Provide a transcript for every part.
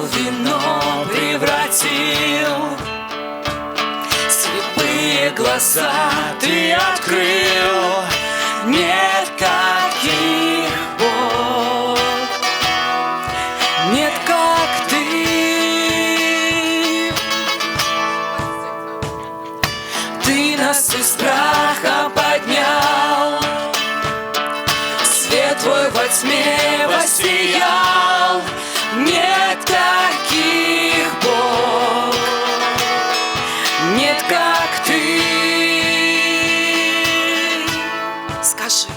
вино превратил, слепые глаза ты открыл. Нет каких Бог, нет как ты. Ты нас из страха поднял, свет твой во тьме воссиял. Нет таких Бог, нет как ты. Скажи.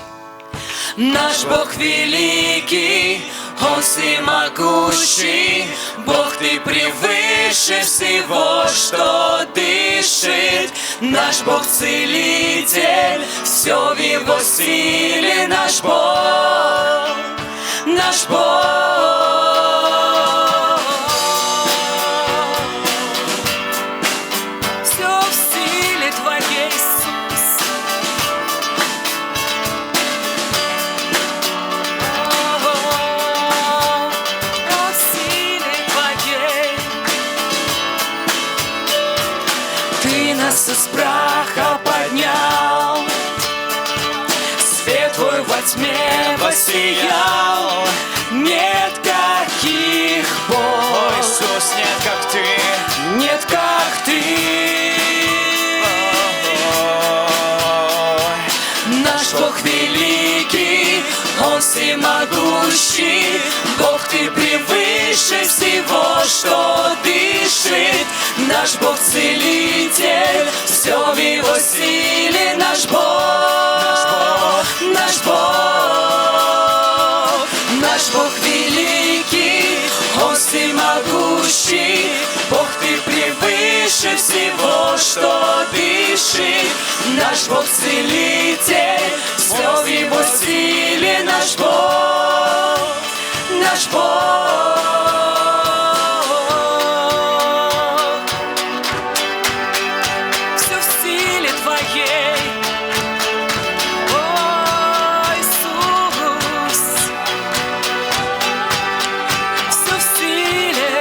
Наш Бог великий, Он всемогущий, Бог ты превыше всего, что дышит. Наш Бог целитель, все в Его силе. Наш Бог, наш Бог. Все в силе Твоей, Иисус. В силе Твоей. Ты нас из праха поднял, свет Твой во тьме воссиял. Нет каких Бог, О, Иисус, нет как Ты. нет как Ты. Наш Бог великий, Он всемогущий, Бог ты превыше всего, что дышит. Наш Бог целитель, все в Его силе. Наш Бог, наш Бог, наш Бог великий, Он всемогущий, Бог ты превыше всего, что дышит. Наш Бог целитель, все в Его силе. Наш Бог, наш Бог. Все в силе Твоей. О, Иисус. Все в силе.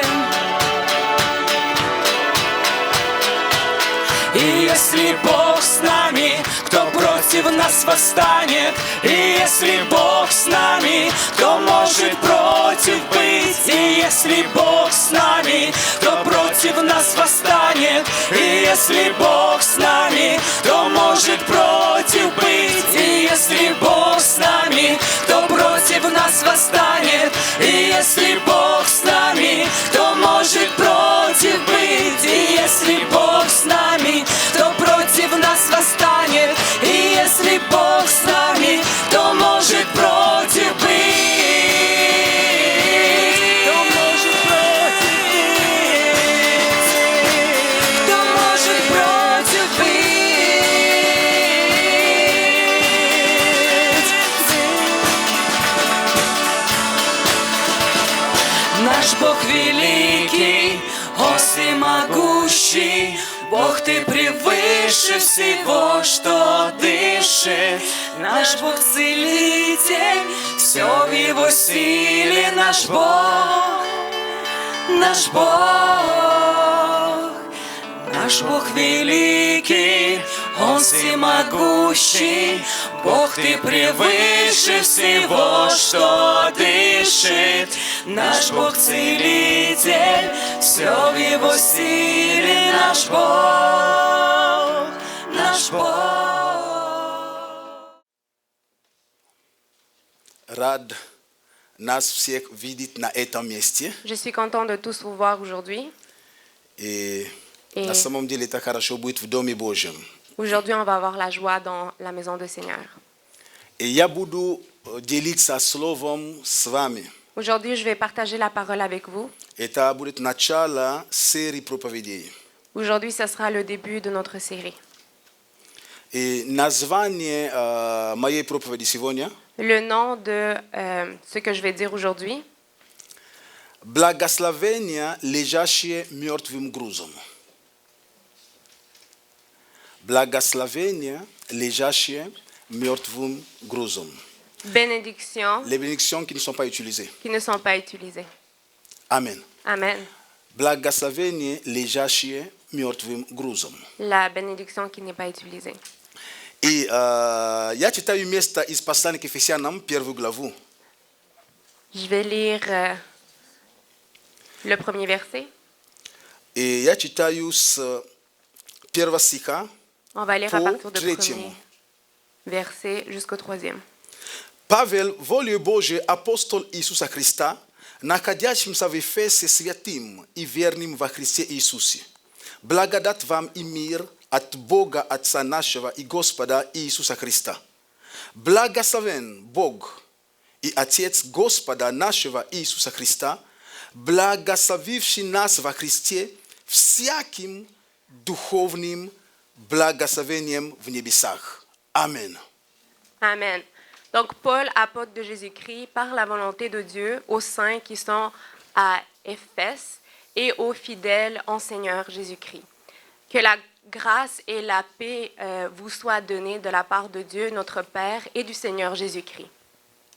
И если Бог с нами, кто против нас восстанет? И если Бог с нами, кто может против быть? И если Бог с нами, кто против нас восстанет? И если Бог с нами, кто может против быть? И если Бог с нами, кто против нас восстанет? И если Бог с нами, кто может против быть? И если Бог с нами, кто против нас восстанет? И если Бог с нами, кто может против быть? Кто может против быть? Кто может против быть? Наш Бог великий, Он всемогущий, Бог ты превыше всего, что дышит. Наш Бог целитель, все в Его силе. Наш Бог, наш Бог, наш Бог великий, Он всемогущий, Бог ты превыше всего, что дышит. Наш Бог целитель, все в Его силе. Наш Бог, наш Бог. Рад нас всех видеть на этом месте. Je suis content de tous vous voir aujourd'hui. И Et на самом деле это хорошо быть в Доме Божьем. aujourd'hui, on va avoir la joie dans la maison du Seigneur. И я буду делиться словом с вами. Aujourd'hui, je vais partager la parole avec vous. Это будет начало серии проповедей. Aujourd'hui, ce sera le début de notre série. И название моей проповеди сегодня Le nom de ce que je vais dire aujourd'hui, благословение, лежащее мертвым грузом. Благословение, лежащее мертвым грузом. bénédictions Les bénédictions qui ne sont pas utilisées. qui ne sont pas utilisées. Amen. Amen. Благословение, лежащее мертвым грузом. La bénédiction qui n'est pas utilisée. И я читаю место из послания к Ефесянам, 1 главу. Je vais lire le premier verset. И я читаю с 1 стиха On va lire à по partir du 3. premier verset jusqu'au 3e. Павел, волею Божией, апостол Иисуса Христа, находящимся в Ефесе святым и верным во Христе Иисусе. Благодать вам и мир от Бога Отца нашего и Господа Иисуса Христа. Благословен Бог и Отец Господа нашего Иисуса Христа, благословивший нас во Христе всяким духовным благословением в небесах. Аминь. Amen. Donc, Paul, apôtre de Jésus-Christ, par la volonté de Dieu, aux saints qui sont à Éphèse et aux fidèles en Seigneur Jésus-Christ. Que la grâce et la paix vous soient données de la part de Dieu, notre Père, et du Seigneur Jésus-Christ.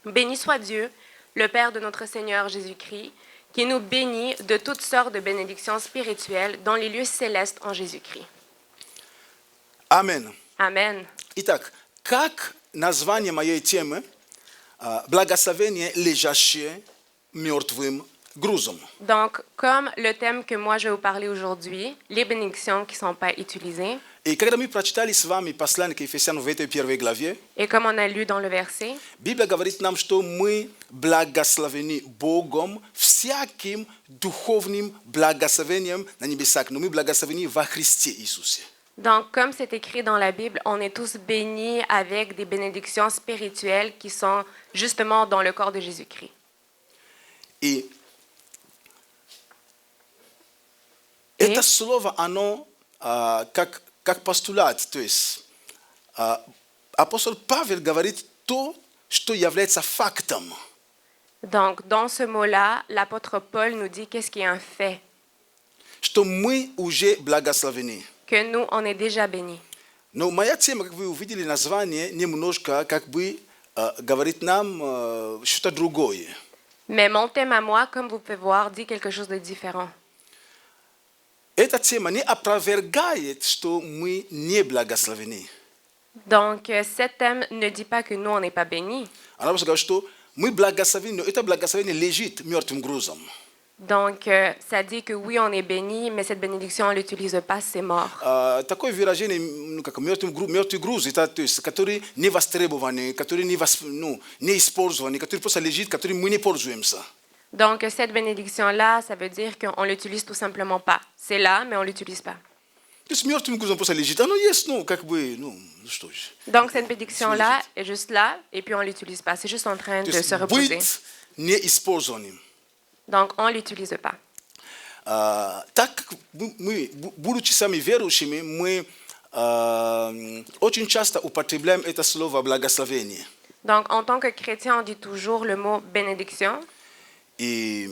Béni soit Dieu, le Père de notre Seigneur Jésus-Christ, qui nous bénit de toutes sortes de bénédictions spirituelles dans les lieux célestes en Jésus-Christ. Amen. Amen. Итак, как название моей темы «Благословение, лежащее мертвым грузом». Donc, comme le thème que moi je vais vous parler aujourd'hui, les bénédictions qui ne sont pas utilisées, И когда мы прочитали с вами послание к Ефесянам в этой первой главе, et comme on a lu dans le verset, Библия говорит нам, что мы благословены Богом всяким духовным благословением на небесах, но мы благословены во Христе Иисусе. donc comme c'est écrit dans la Bible, on est tous bénis avec des bénédictions spirituelles qui sont justement dans le corps de Jésus-Christ. И это слово, оно как постулат, то есть апостол Павел говорит то, что является фактом. Donc, dans ce mot-là, l'apôtre Paul nous dit qu'est-ce qui est un fait, Что мы уже благословены. que nous, on est déjà bénis. Но моя тема, как вы увидели название, немножко как бы говорит нам что-то другое. Mais mon thème à moi, comme vous pouvez voir, dit quelque chose de différent. Эта тема не опровергает, что мы не благословены. Donc, cet thème ne dit pas que nous, on n'est pas bénis. Она просто говорит, что мы благословены, но это благословение лежит мертвым грузом. Donc, ça dit que oui, on est béni, mais cette bénédiction, on ne l'utilise pas, c'est mort. Такое выражение, ну, как мертвый груз, это, то есть, который не востребованный, который не использованный, который просто лежит, который мы не пользуемся. Donc, cette bénédiction-là, ça veut dire qu'on ne l'utilise tout simplement pas. C'est là, mais on ne l'utilise pas. То есть мертвым грузом просто лежит. Оно есть, ну, как бы, ну что же. Donc, cette bénédiction-là est juste là, et puis on ne l'utilise pas. C'est juste en train То de есть se reposer. быть неиспользованным. Donc, on ne l'utilise pas. Так как мы, будучи сами верующими, мы очень часто употребляем это слово благословение. Donc, en tant que chrétien, on dit toujours le mot bénédiction. И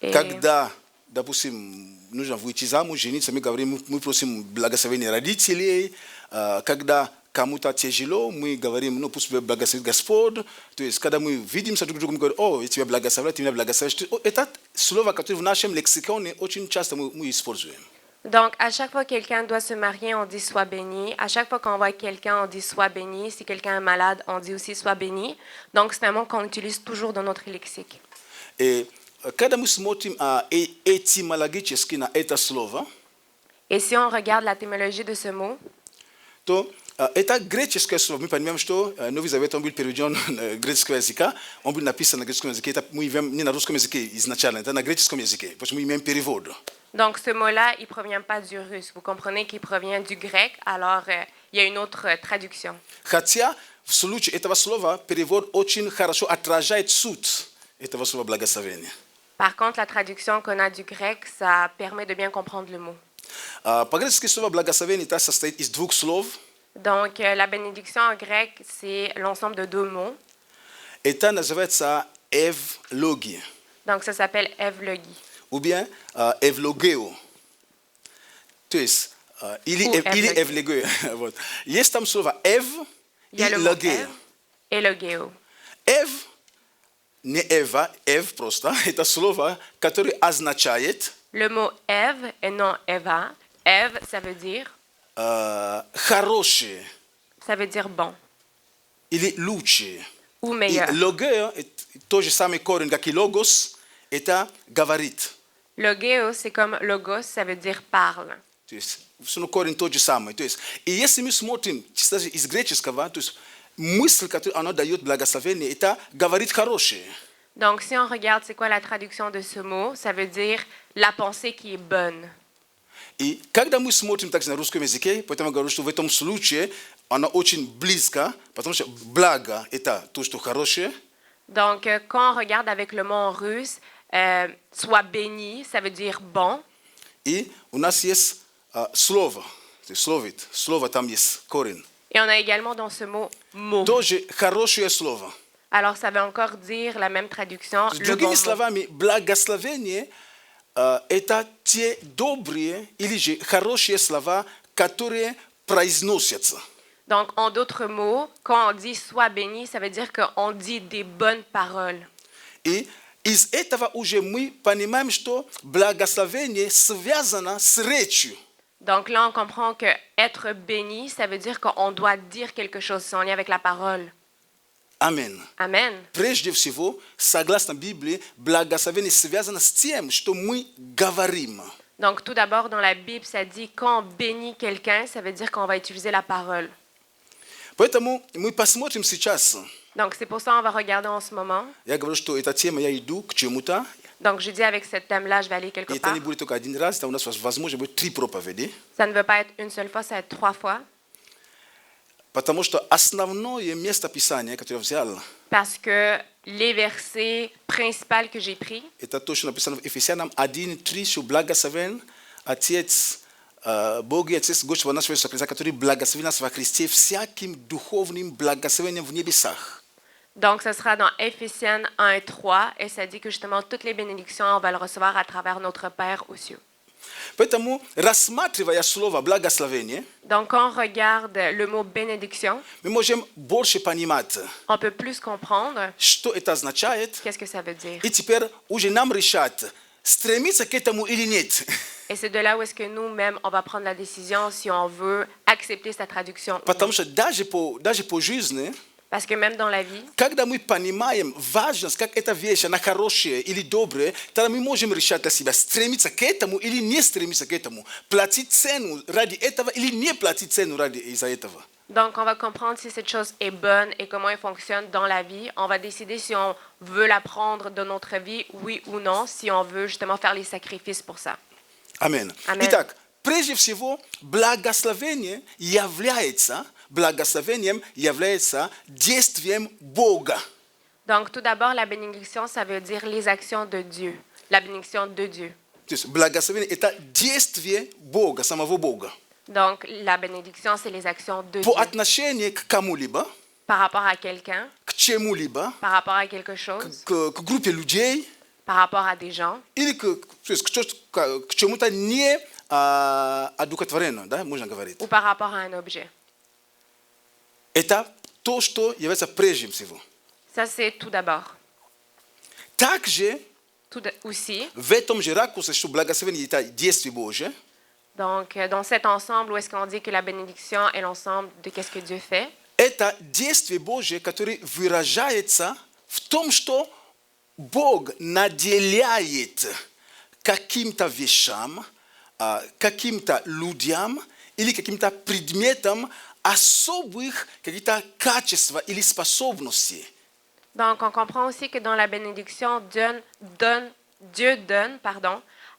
Et когда, допустим, нужно выйти замуж, жениться, мы говорим, мы просим благословения родителей. Когда кому-то тяжело, мы говорим, ну пусть благословит Господь. То есть, когда мы видимся друг с другом, мы говорим, о, я тебя благословляю, ты меня благословляешь. Это слово, которое в нашем лексиконе очень часто мы используем. donc, à chaque fois que quelqu'un doit se marier, on dit sois béni. À chaque fois qu'on voit quelqu'un, on dit sois béni. Si quelqu'un est malade, on dit aussi sois béni. Donc, c'est un mot qu'on utilise toujours dans notre lexique. И когда мы смотрим этимологически на это слово, Et si on regarde la témologie de ce mot, то это греческое слово. Мы понимаем, что Новый Завет, он был переведен греческого языка, он был написан на греческом языке. Это мы имеем не на русском языке изначально, это на греческом языке, потому что мы имеем перевод. donc ce mot-là, il ne provient pas du russe. Vous comprenez qu'il provient du grec, alors il y a une autre traduction. Хотя в случае этого слова перевод очень хорошо отражает суть этого слова благословения. Par contre, la traduction qu'on a du grec, ça permet de bien comprendre le mot. По-гречески слово благословение это состоит из двух слов. Donc, la bénédiction en grec, c'est l'ensemble de deux mots. Это называется эвлогия, Donc, ça s'appelle evlogi. ou bien эвлогео. То есть или эвлогео. Вот. Есть там слово эв Il y a и le mot логео. ev et le geo. Эв не Ева, Ев просто, это слово, которое означает Le mot Ève et non Eva. Ève, ça veut dire хорошее bon или лучшее. ou И meilleur. логео, тот же самый корень, как и логос, это говорит. Logos, c'est comme logos, ça veut dire parle. То есть, все корень тот же самый. То есть, и если мы смотрим чисто из греческого, то есть, мысль, которую оно дает благословение, это говорит хорошее. Donc, si on regarde c'est quoi la traduction de ce mot, ça veut dire la pensée qui est bonne. И когда мы смотрим также на русском языке, поэтому я говорю, что в этом случае оно очень близко, потому что благо – это то, что хорошее, Donc, quand on regarde avec le mot en russe, soit béni, ça veut dire bon. и у нас есть слово, то есть слово там есть корень. Et on a également dans ce mot mot. Тоже хорошее слово. Alors, ça veut encore dire la même traduction, le bon Другими mot. словами, благословение это те добрые или же хорошие слова, которые произносятся. Donc, en d'autres mots, quand on dit sois béni, ça veut dire qu'on dit des bonnes paroles. И из этого уже мы понимаем, что благословение связано с речью. Donc là, on comprend que être béni, ça veut dire qu'on doit dire quelque chose, c'est en lien avec la parole. Аминь. Amen. Прежде всего, согласно Библии, благословение связано с тем, что мы говорим. Donc tout d'abord, dans la Bible, ça dit quand on bénit quelqu'un, ça veut dire qu'on va utiliser la parole. Поэтому мы посмотрим сейчас. Donc c'est pour ça qu'on va regarder en ce moment. Я говорю, что эта тема, я иду к чему-то. Donc je dis avec ce thème-là, je vais aller quelque И это part. не будет только один раз, это у нас, возможно, будет 3 проповеди. Ça ne veut pas être une seule fois, ça va être 3 fois. Потому что основное место Писания, которое я взял, Parce que les versets principaux que j'ai pris, это то, что написано в Ефесянам 1:3, что благословен Отец, Бог и Отец Господа нашего Иисуса Христа, который благословил нас во Христе всяким духовным благословением в небесах. donc ce sera dans Éphésiens 1 et 3, et ça dit que justement toutes les bénédictions, on va le recevoir à travers notre Père aux cieux. Поэтому, рассматривая слово благословение, Donc quand on regarde le mot bénédiction, мы можем больше понимать, on peut plus comprendre что это означает, qu'est-ce que ça veut dire. и теперь уже нам решать, стремиться к этому или нет. Et c'est de là où est-ce que nous-mêmes, on va prendre la décision si on veut accepter sa traduction. Потому что даже по жизни, Parce que même dans la vie, когда мы понимаем важность, как эта вещь, она хорошая или добрая, тогда мы можем решать для себя, стремиться к этому или не стремиться к этому, платить цену ради этого или не платить цену ради из-за этого. donc on va comprendre si cette chose est bonne et comment elle fonctionne dans la vie. On va décider si on veut la prendre dans notre vie, oui ou non, si on veut justement faire les sacrifices pour ça. Аминь. Аминь. Итак, прежде всего, благословением является действием Бога. Donc tout d'abord, la bénédiction, ça veut dire les actions de Dieu, la bénédiction de Dieu. То есть благословение – это действие Бога, самого Бога. Donc la bénédiction, c'est les actions de По Dieu отношению к кому-либо, par rapport à quelqu'un, к чему-либо, par rapport à quelque chose, к группе людей par rapport à des gens, или то есть к чему-то не одухотворенному, да, можно говорить. ou par rapport à un objet. Это то, что является прежде всего. Ça, c'est tout d'abord. Также Aussi, в этом же ракурсе, что благословение – это действие Божие, donc dans cet ensemble où est-ce qu'on dit que la bénédiction est l'ensemble de qu'est-ce que Dieu fait, это действие Божие, которое выражается в том, что Бог наделяет каким-то вещам, каким-то людям или каким-то предметам особых какие-то качества или способности. donc on comprend aussi que dans la bénédiction, Dieu donne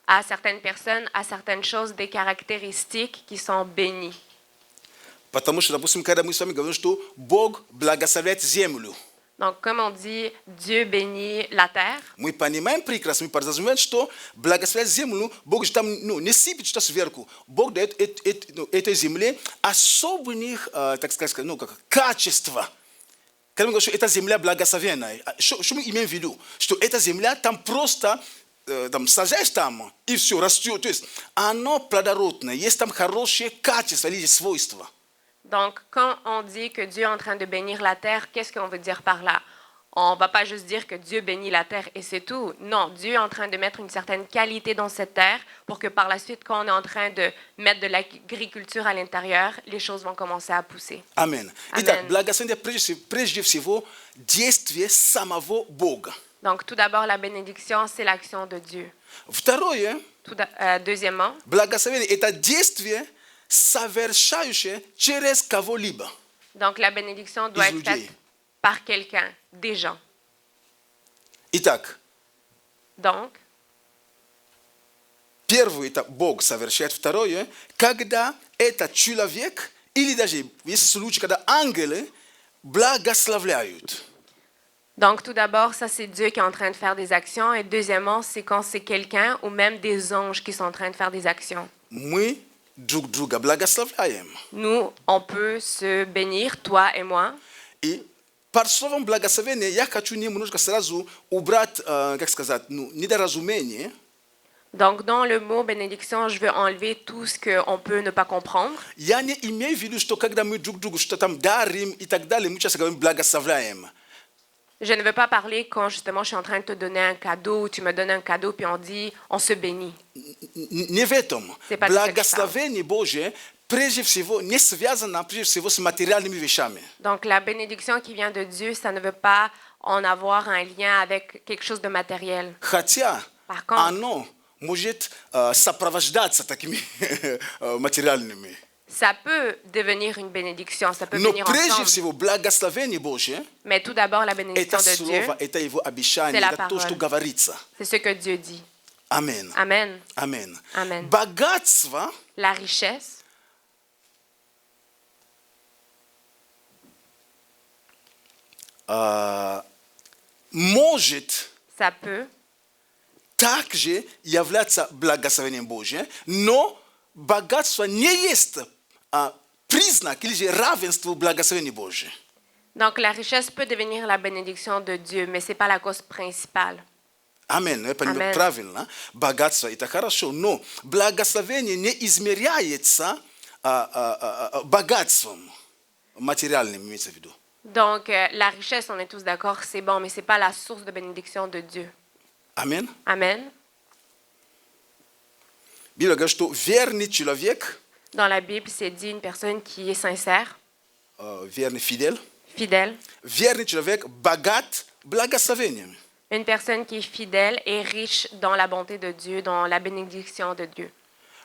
à certaines personnes, à certaines choses, des caractéristiques qui sont bénies. Потому что, допустим, когда мы с вами говорим, что Бог благословляет землю, Donc, comme on dit, Dieu bénit la terre. мы понимаем прекрасно, мы подразумеваем, что благословляет землю, Бог же там не сыпет что-то сверху. Бог дает этой земле особенных, так сказать, качества. Когда мы говорим, что эта земля благословенная, что мы имеем в виду? Что эта земля там просто там сажаешь там, и все, растет. То есть оно плодородное, есть там хорошие качества или свойства. Donc, quand on dit que Dieu est en train de bénir la terre, qu'est-ce qu'on veut dire par là? on ne va pas juste dire que Dieu bénit la terre et c'est tout. Non, Dieu est en train de mettre une certaine qualité dans cette terre pour que par la suite, quand on est en train de mettre de l'agriculture à l'intérieur, les choses vont commencer à pousser. Amen. Amen. Итак, благословение прежде всего действие самого Бога. Donc, tout d'abord, la bénédiction, c'est l'action de Dieu. Второе, Deuxièmement, благословение – это действие, совершающее через кого-либо. donc la bénédiction doit Из être faite людей. par quelqu'un, des gens. Итак, Donc, первое – это Бог совершает. Второе – когда этот человек, или даже есть случаи, когда ангелы благословляют. Donc, tout d'abord, ça, c'est Dieu qui est en train de faire des actions. Et deuxièmement, c'est quand c'est quelqu'un ou même des anges qui sont en train de faire des actions. Мы друг друга благословляем. Nous, on peut se bénir, toi et moi. И под словом благословение я хочу немножко сразу убрать, как сказать, недоразумение. Donc, dans le mot bénédiction, je veux enlever tout ce qu'on peut ne pas comprendre. Я не имею в виду, что когда мы друг другу что там дарим и так далее, мы часто говорим благословляем. Je ne veux pas parler quand justement je suis en train de te donner un cadeau ou tu me donnes un cadeau puis on dit on se bénit. Не в этом. C'est pas de ça que je parle. Благословение Божие прежде всего не связано прежде всего с материальными вещами. Donc la bénédiction qui vient de Dieu, ça ne veut pas en avoir un lien avec quelque chose de matériel. Хотя Par contre, оно может сопровождаться такими материальными. ça peut devenir une bénédiction, ça peut Но venir прежде ensemble. всего благословение Божие Mais tout d'abord, la это bénédiction de Dieu, слово, это его обещание, C'est la это то, что parole. говорится. c'est ce que Dieu dit. Амен. Amen. Амен. Amen. Богатство La richesse, может ça peut также являться благословением Божьим, но богатство не есть признак или же равенство благословения Божьего. Donc la richesse peut devenir la bénédiction de Dieu, mais ce n'est pas la cause principale. Амен. Я понимаю Амен. правильно. Богатство это хорошо, но благословение не измеряется богатством материальным, имеется в виду. Donc la richesse, on est tous d'accord, c'est bon, mais ce n'est pas la source de bénédiction de Dieu. Амен. Amen. Библия говорит, что верный человек, Dans la Bible, c'est dit une personne qui est sincère, верный фидель, fidèle. верный человек богат благословением. Une personne qui est fidèle et riche dans la bonté de Dieu, dans la bénédiction de Dieu.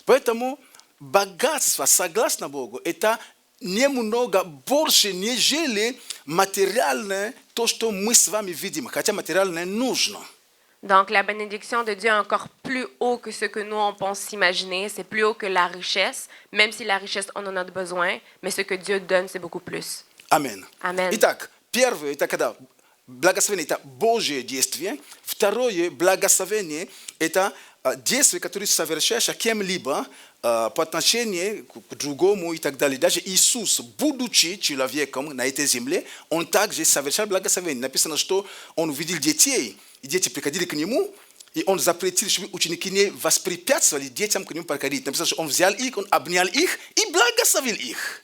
Поэтому богатство, согласно Богу, это немного больше, нежели материальное, то, что мы с вами видим, хотя материальное нужно. Donc la bénédiction de Dieu est encore plus haut que ce que nous on pense s'imaginer. C'est plus haut que la richesse, même si la richesse on en a besoin, mais ce que Dieu donne c'est beaucoup plus. Амен. Amen. Итак, первое, это когда благословение – это Божье действие. Второе, благословение – это действие, которое совершаешь кем-либо по отношению к другому и так далее. Даже Иисус, будучи человеком на этой земле, Он также совершал благословение. Написано, что Он увидел детей, и дети приходили к Нему, и Он запретил, чтобы ученики не воспрепятствовали детям к Нему приходить. Написано, что Он взял их, Он обнял их и благословил их.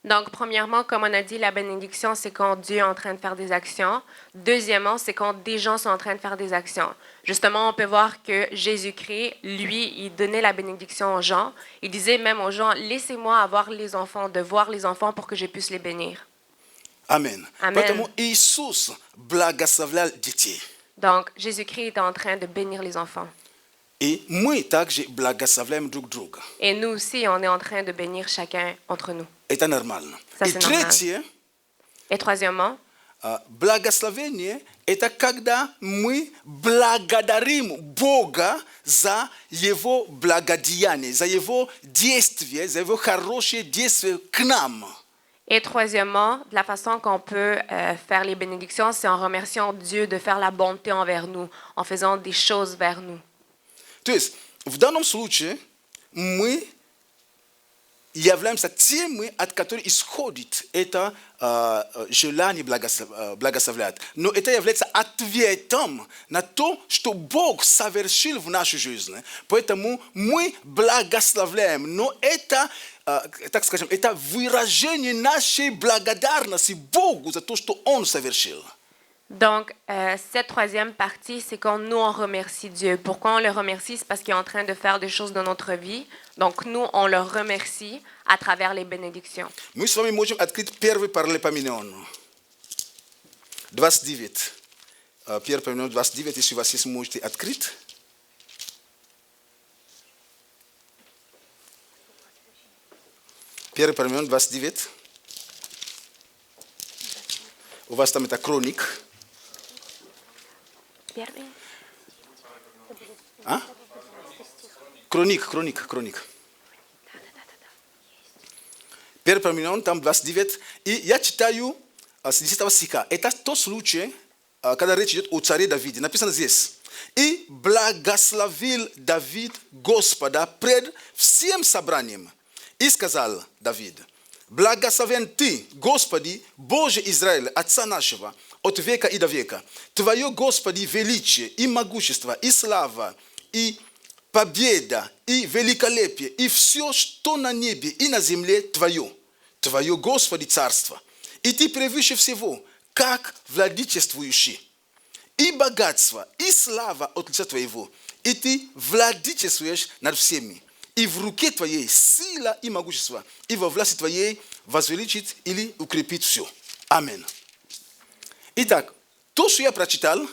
Donc, premièrement, comme on a dit, la bénédiction, c'est quand Dieu est en train de faire des actions. Deuxièmement, c'est quand des gens sont en train de faire des actions. Justement, on peut voir que Jésus-Christ, lui, il donnait la bénédiction aux gens. Il disait même aux gens, laissez-moi avoir les enfants, de voir les enfants pour que je puisse les bénir. Амен. Амен. Поэтому Иисус благословлял детей. Donc, Jésus-Christ est en train de bénir les enfants. И мы также благословляем друг друга. Et nous aussi, on est en train de bénir chacun entre nous. Это нормально. Ça, И c'est normal. третье, Et troisièmement, благословение – это когда мы благодарим Бога за Его благодеяние, за Его действие, за Его хорошее действие к нам. et troisièmement, de la façon qu'on peut faire les bénédictions, c'est en remerciant Dieu de faire la bonté envers nous, en faisant des choses vers nous. То есть, в данном случае мы являемся теми, от которых исходит это желание благословлять. Но это является ответом на то, что Бог совершил в нашей жизни. Поэтому мы благословляем. Но это, так скажем, это выражение нашей благодарности Богу за то, что Он совершил. Donc, cette troisième partie, c'est quand nous, on remercie Dieu. Pourquoi on le remercie? C'est parce qu'il est en train de faire des choses dans notre vie. Donc, nous, on le remercie à travers les bénédictions. My z wami możemy odkryć pierwszy paralel Paminon. 29. Pierwszy Paminon 29, jeśli was jest, możecie odkryć. Pierwszy Paminon 29. U was tam jest kronik. A? Kronik. Pierwszy Paminon, tam 29. I ja czytаю z 10 стиха. Это тот случай, когда речь идет о царе Давиде. Написано здесь. И благословил Давид Господа пред всем собранием. И сказал Давид: благословен ты, Господи, Боже Израиля, Отца нашего, от века и до века. Твое, Господи, величие и могущество, и слава, и победа, и великолепие, и все, что на небе и на земле Твое. Твое, Господи, царство. И Ты превыше всего, как владычествующий. И богатство, и слава от лица Твоего. И Ты владычествуешь над всеми. И в руке Твоей сила и могущество. И во власти Твоей возвеличит или укрепит все. Амин. Итак, то, что я прочитал,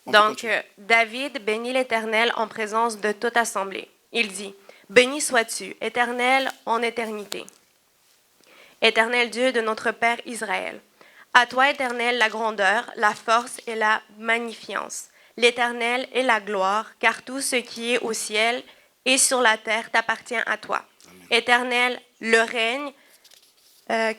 Donc, David bénit l'Éternel en présence de toute assemblée. Il dit: béni sois-tu, Éternel, en éternité. Éternel Dieu de notre Père Israël. À toi, Éternel, la grandeur, la force et la magnificence. L'Éternel est la gloire, car tout ce qui est au ciel et sur la terre t'appartient à toi. Amen. Éternel, le règne,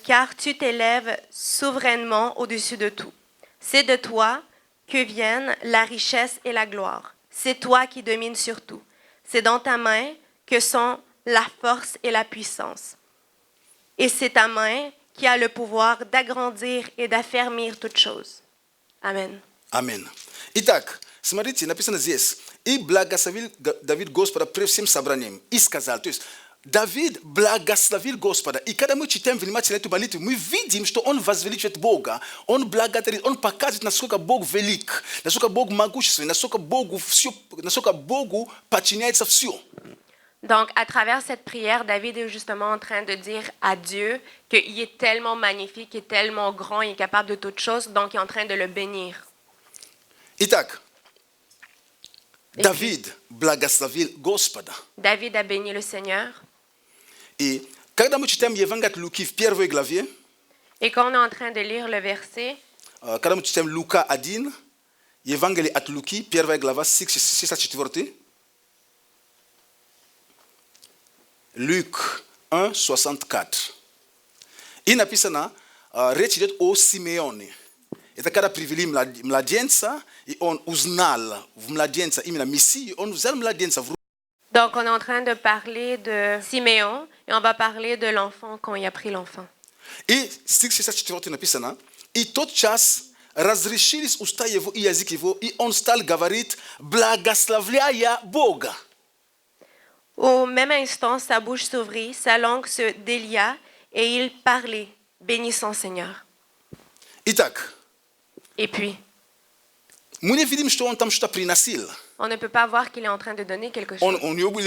car tu t'élèves souverainement au-dessus de tout. C'est de toi que viennent la richesse et la gloire. C'est toi qui domines sur tout. C'est dans ta main que sont la force et la puissance. Et c'est ta main qui a le pouvoir d'agrandir et d'affermir toutes choses. Amen. Amen. Итак, смотрите, написано здесь. И благословил Давид Господа пред всем собранием. И сказал, то есть Давид благословил Господа. И когда мы читаем внимательно эту молитву, мы видим, что он возвеличивает Бога. Он благодарит, он показывает, насколько Бог велик, насколько Бог могущественный, насколько Богу подчиняется все. Donc, à travers cette prière, David est justement en train de dire à Dieu qu'il est tellement magnifique, il est tellement grand, il est capable de toutes choses, donc il est en train de le bénir. Итак, Давид благословил Господа. David a béni le Seigneur. И когда мы читаем Евангелие от Луки в первой главе, et quand on est en train de lire le verset, когда мы читаем Лука 1, Евангелие от Луки, первая глава, стих 64, Luc 1, 64. И написано, речь идет о Симеоне. Это когда привели младенца, и он узнал в младенца именно Мессию, он взял младенца в руку. Donc, on est en train de parler de Siméon, et on va parler de l'enfant quand il a pris l'enfant. И стих 64 написано, и тот час разрешились уста его и язык его, и он стал говорить, благословляя Бога. Au même instant, sa bouche s'ouvrit, sa langue se délia, et il parlait, bénissant Seigneur. Итак, et puis, мы не видим, что он там что-то приносил. On ne peut pas voir qu'il est en train de donner quelque chose. У него был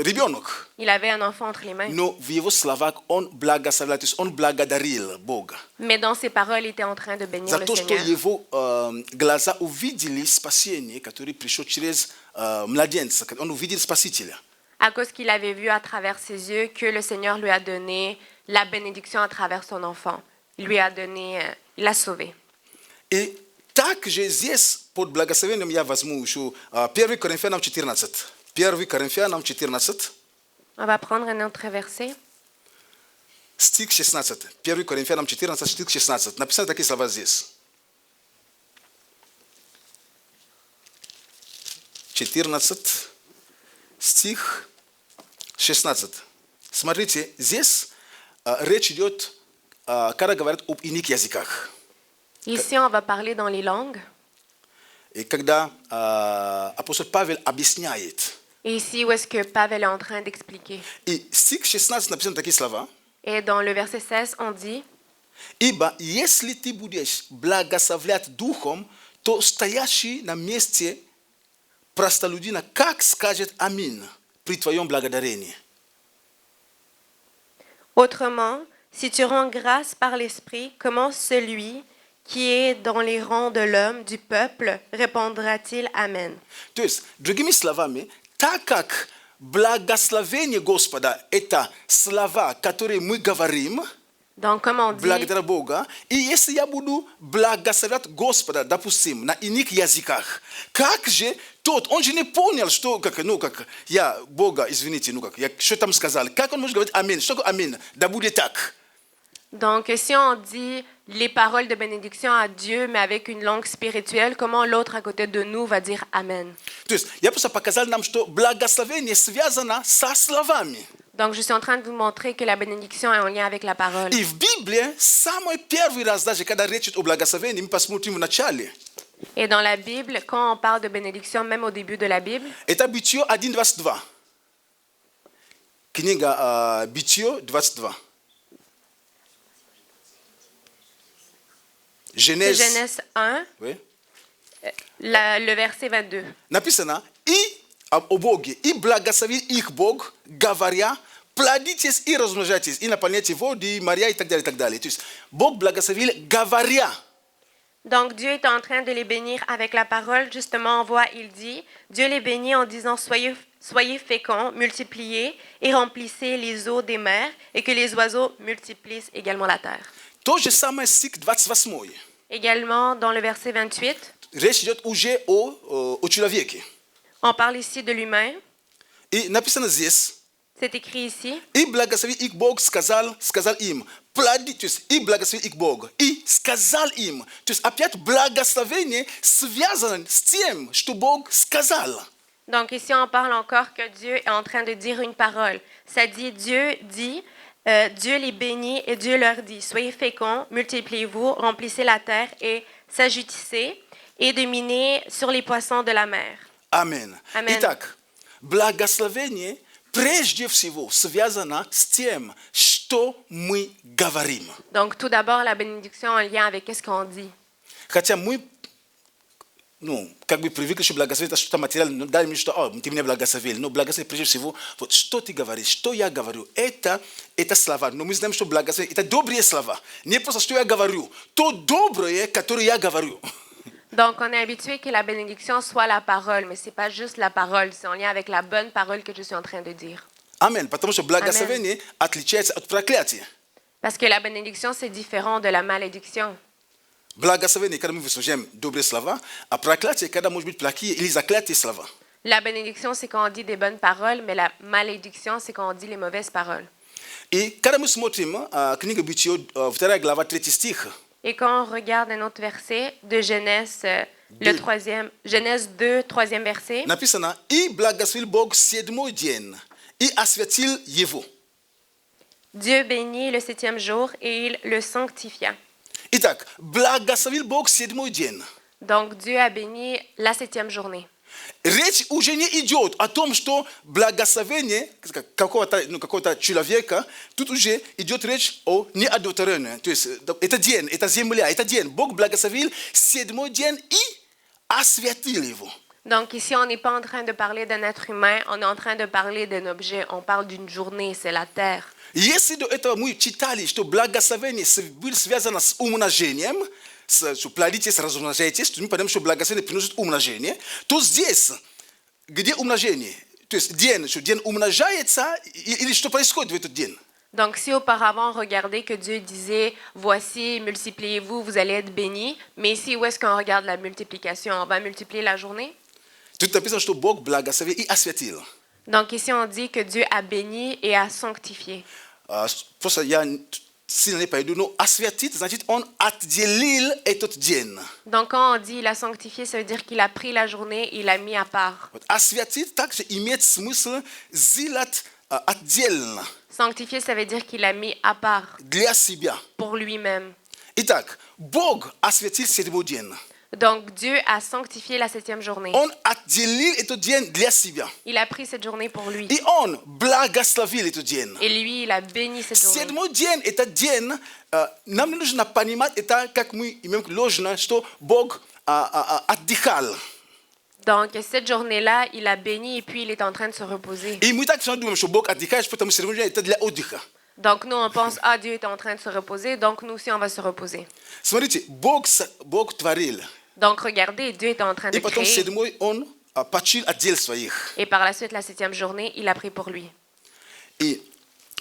ребенок. Il avait un enfant entre les mains. Но в его словах он благословлял, то есть он благодарил Бога. Mais dans ses paroles, il était en train de bénir За le то, что Seigneur. его глаза увидели спасение, которое пришло через младенца. Он увидел Спасителя. À cause qu'il avait vu à travers ses yeux que le Seigneur lui a donné la bénédiction à travers son enfant. Il lui a donné, il l'a sauvé. И также здесь под благословением я возьму еще 1 Коринфянам 14. 1 Коринфянам 14. On va prendre un autre verset. Стих 16. 1 Коринфянам 14, стих 16. Написано такие слова здесь. 14, стих 16. Смотрите, здесь речь идет, когда говорят об иных языках. Ici, on va parler dans les langues. И когда апостол Павел объясняет. Et ici, où est-ce que Pavel est en train d'expliquer. И стих 16 написано такие слова. Et dans le verset 16, on dit, Ибо если ты будешь благословлять Духом, то стоящий на месте простолюдина как скажет «Аминь» при твоем благодарении? Autrement, si tu rends grâce par l'Esprit, comment celui qui est dans les rangs de l'homme, du peuple, répondra-t-il Amen? То есть, другими словами, так как благословение Господа – это слова, которые мы говорим, Donc, comme on dit, благодаря Бога, и если я буду благословлять Господа, допустим, на иных языках, как же тот, он же не понял, что, я Бога, извините, что там сказал, как он может говорить «Аминь», что такое «Аминь», да будет так. donc, si on dit les paroles de bénédiction à Dieu, mais avec une langue spirituelle, comment l'autre à côté de nous va dire Amen? То есть, я просто показал нам, что благословение связано со словами. Donc, je suis en train de vous montrer que la bénédiction est en lien avec la parole. И в Библии самый первый раз, даже когда речь идет о благословении, мы посмотрим в начале. Et dans la Bible, quand on parle de bénédiction, même au début de la Bible, Это Бытие 1:22. Книга Бытие 22. c'est Genèse. Genèse 1, Oui. le verset 22. Написано, и о Боге, и благословил их Бог, говоря, плодитесь и размножайтесь, и наполняйте воды, моря и так далее, и так далее. То есть Бог благословил, говоря. Donc, Dieu est en train de les bénir avec la parole. Justement, on voit, il dit, Dieu les bénit en disant, soyez féconds, multipliez et remplissez les eaux des mers et que les oiseaux multiplient également la terre. То же самое стих 28. Également, dans le verset 28, Речь идет уже о человеке. on parle ici de l'humain. И написано здесь, C'est écrit ici. и благословил их Бог, сказал им, плоди, то есть и благословил их Бог, и сказал им. То есть опять благословение связано с тем, что Бог сказал. Donc ici, on parle encore que Dieu est en train de dire une parole. Ça dit, Dieu dit, Dieu les bénit et Dieu leur dit, soyez féconds, multipliez-vous, remplissez la terre et s'ajoutissez et dominez sur les poissons de la mer. Amen. Amen. Итак, благословение прежде всего связано с тем, что мы говорим. Donc tout d'abord, la bénédiction en lien avec ce qu'on dit. Хотя мы, привыкли, что благословение это что-то материальное, дай мне что, ты меня благословил. Но благословение прежде всего, вот что ты говоришь, что я говорю, это слова. Но мы знаем, что благословение это добрые слова. Не просто, что я говорю, то доброе, которое я говорю. Donc, on est habitué que la bénédiction soit la parole, mais ce n'est pas juste la parole, c'est en lien avec la bonne parole que je suis en train de dire. Amen. Потому что благословение отличается от проклятия. Parce que la bénédiction, c'est différent de la malédiction. Благословение, когда мы выслушаем добрые слова, а проклятие, когда, может быть, плохие или заклятые слова. La bénédiction, c'est quand on dit des bonnes paroles, mais la malédiction, c'est quand on dit les mauvaises paroles. И когда мы смотрим книгу Бытие, 2 глава, 3 стих, Et quand on regarde un autre verset de Genèse, Genèse 2, 3e verset, написано, и благословил Бог седьмой день, и осветил его. Dieu bénit le 7e jour et il le sanctifia. Итак, благословил Бог седьмой день. Donc Dieu a béni la 7e journée. Речь уже не идет о том, что благословение какого-то человека, тут уже идет речь о неодушевлении. То есть это день, это земля, это день. Бог благословил седьмой день и осветил его. Donc ici, on n'est pas en train de parler d'un être humain, on est en train de parler d'un objet, on parle d'une journée, c'est la terre. Если до этого мы читали, что благословение было связано с умножением, что плодитесь, размножайтесь, мы понимаем, что благословение приносит умножение, то здесь, где умножение, то есть день, что день умножается, или что происходит в этот день? Donc si auparavant, regardez que Dieu disait, voici, multipliez-vous, vous allez être bénis, mais ici, où est-ce qu'on regarde la multiplication? On va multiplier la journée? Тут написано, что Бог благословил и осветил. Donc ici, on dit que Dieu a béni et a sanctifié. Просто я сильно не пойду, но осветить, значит, он отделил этот день. Donc quand on dit il a sanctifié, ça veut dire qu'il a pris la journée et il l'a mis à part. Осветить также имеет смысл сделать отдельно. Sanctifier, ça veut dire qu'il l'a mis à part Для себя. pour lui-même. Итак, Бог осветил седьмой день. Donc Dieu a sanctifié la 7e journée. On atdělil je to den dla себя. Il a pris cette journée pour lui. I on благословил je to den. Et lui, il a béni cette journée. Седьмой день это день, нам не нужно понимать, это как мы имеем ложно, что Бог отдыхал. Donc cette journée-là, il a béni et puis il est en train de se reposer. И мы так думаем, что Бог отдыхает, потому что седьмой день это для отдыха. Donc nous, on pense, ah, Dieu est en train de se reposer, donc nous aussi, on va se reposer. Смотрите, Бог творил. Donc regardez, Dieu est en train de И потом créer. седьмой он почил отдел своих. Et par la suite, la 7e journée, il a pris pour lui. И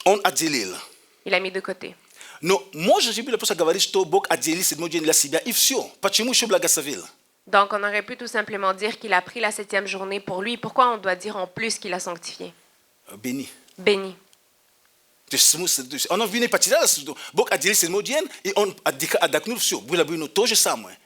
он отделил. Il a mis de côté. Но можно же было просто говорить, что Бог отделил седьмой день для себя, и все. Почему еще благословил? Donc on aurait pu tout simplement dire qu'il a pris la 7e journée pour lui. Pourquoi on doit dire en plus qu'il a sanctifié? Béni. Béni. То есть смысл, то есть оно не потерялось, что Бог отделил седьмой день, и он отдохнул, все. Было бы то же самое.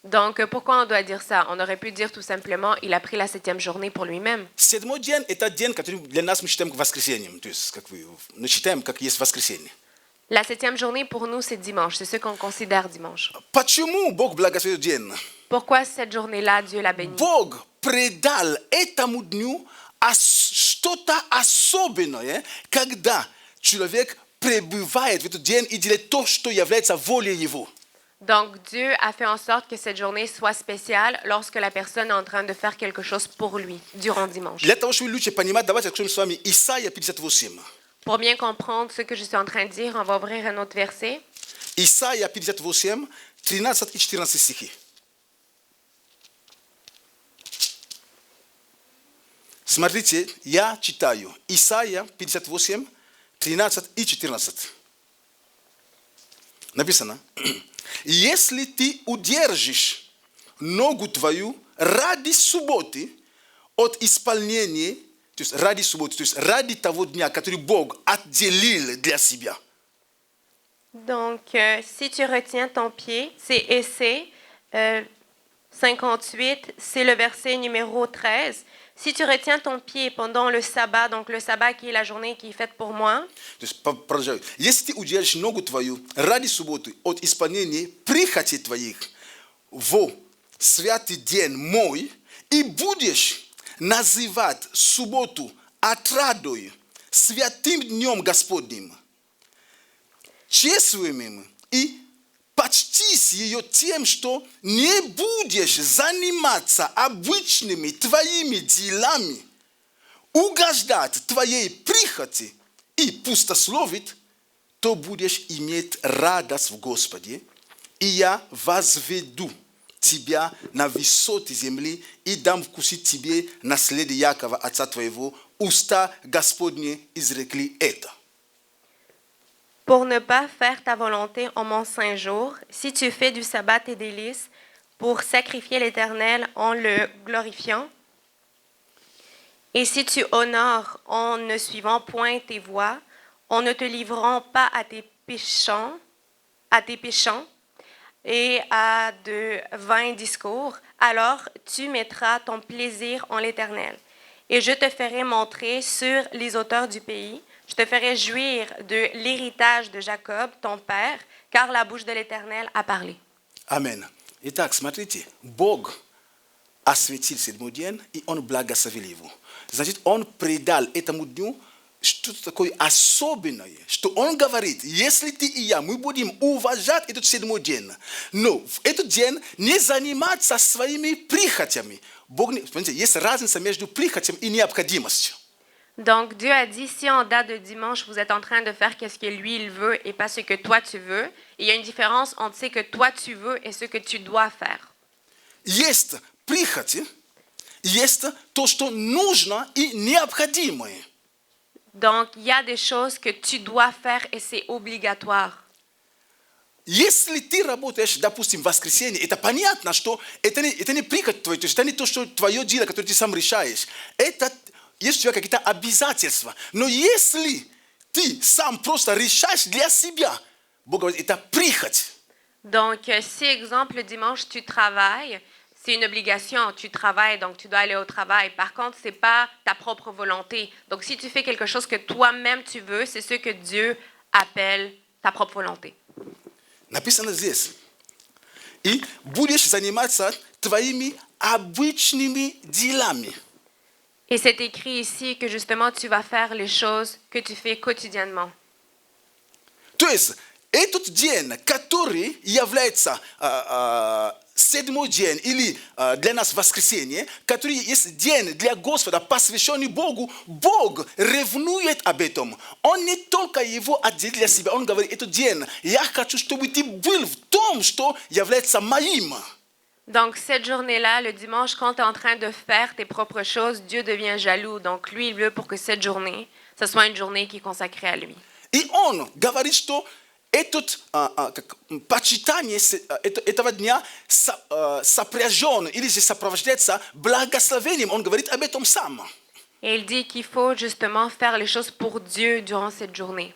Donc pourquoi on doit dire ça? On aurait pu dire tout simplement, il a pris la 7e journée pour lui-même. Седьмой день – это день, который для нас мы считаем воскресеньем. То есть, как вы, мы считаем, как есть воскресенье. La 7e journée pour nous, c'est dimanche. C'est ce qu'on considère dimanche. Почему Бог благословил день? Pourquoi cette journée-là, Dieu l'a béni? Бог предал этому дню что-то особенное, когда человек пребывает в этот день и делает то, что является волей его. Donc Dieu a fait en sorte que cette journée soit spéciale lorsque la personne est en train de faire quelque chose pour lui durant dimanche. Для того, чтобы лучше понимать, давайте откроем с вами Исайя 58. Pour bien comprendre ce que je suis en train de dire, on va ouvrir un autre verset. Исайя 58, 13 и 14 стихи. Смотрите, я читаю. Исайя 58, 13 и 14. Написано. Если ты удержишь ногу твою ради субботы от исполнения, то есть ради субботы, то есть ради того дня, который Бог отделил для себя. Donc, si tu retiens ton pied, c'est Essai 58, c'est le verset numéro 13. Si tu retiens ton pied pendant le sabbat, donc le sabbat qui est la journée qui est faite pour moi, То есть, продолжаю. Если ты удержишь ногу твою ради субботы от исполнения прихоти твоих в святый день мой, и будешь называть субботу отрадой, святым днем Господним, чествуемым, и почтись ее тем, что не будешь заниматься обычными твоими делами, угождать твоей прихоти и пустословить, то будешь иметь радость в Господе, и я возведу тебя на высоты земли и дам вкусить тебе наследие Якова, отца твоего. Уста Господни изрекли это. pour ne pas faire ta volonté en mon saint jour, si tu fais du sabbat tes délices, pour sacrifier l'Éternel en le glorifiant, et si tu honores en ne suivant point tes voies, en ne te livrant pas à tes péchants et à de vains discours, alors tu mettras ton plaisir en l'Éternel. Et je te ferai montrer sur les hauteurs du pays, je te ferai jouir de l'héritage de Jacob, ton père, car la bouche de l'Éternel a parlé. Amen. Итак, смотрите, Бог осветил седьмой день, и Он благословил его. Значит, Он придал этому дню что-то такое особенное, что Он говорит, если ты и я, мы будем уважать этот седьмой день, но в этот день не заниматься своими прихотями. Бог, понимаете, есть разница между прихотями и необходимостью. Donc Dieu a dit, si en date de dimanche, vous êtes en train de faire ce que lui, il veut et pas ce que toi, tu veux, il y a une différence entre ce que toi, tu veux et ce que tu dois faire. Есть прихоти, есть то, что нужно и необходимое. Donc, il y a des choses que tu dois faire et c'est obligatoire. Если ты работаешь, допустим, в воскресенье, это понятно, что это не прихоть твоя, то есть это не то, что твое дело, которое ты сам решаешь. Это есть у тебя какие-то обязательства. Но если ты сам просто решаешь для себя, Бог говорит, это прихоть. Donc, si, exemple, le dimanche, tu travailles, c'est une obligation. Tu travailles, donc tu dois aller au travail. Par contre, ce n'est pas ta propre volonté. Donc, si tu fais quelque chose que toi-même tu veux, c'est ce que Dieu appelle ta propre volonté. Написано здесь. И будешь заниматься твоими обычными делами. Et c'est écrit ici que justement tu vas faire les choses que tu fais quotidiennement. То есть этот день, который является седьмой день или для нас воскресенье, который есть день для Господа, посвященный Богу, Бог ревнует об этом. Он не только его отделил для себя, он говорит, этот день, я хочу, чтобы ты был в том, что является моим. Donc, cette journée-là, le dimanche, quand tu es en train de faire tes propres choses, Dieu devient jaloux. Donc, lui, il veut pour que cette journée, ce soit une journée qui est consacrée à lui. И он говорит, что этот почитание этого дня сопряжен или же сопровождается благословением. Он говорит об этом сам. Et il dit qu'il faut justement faire les choses pour Dieu durant cette journée.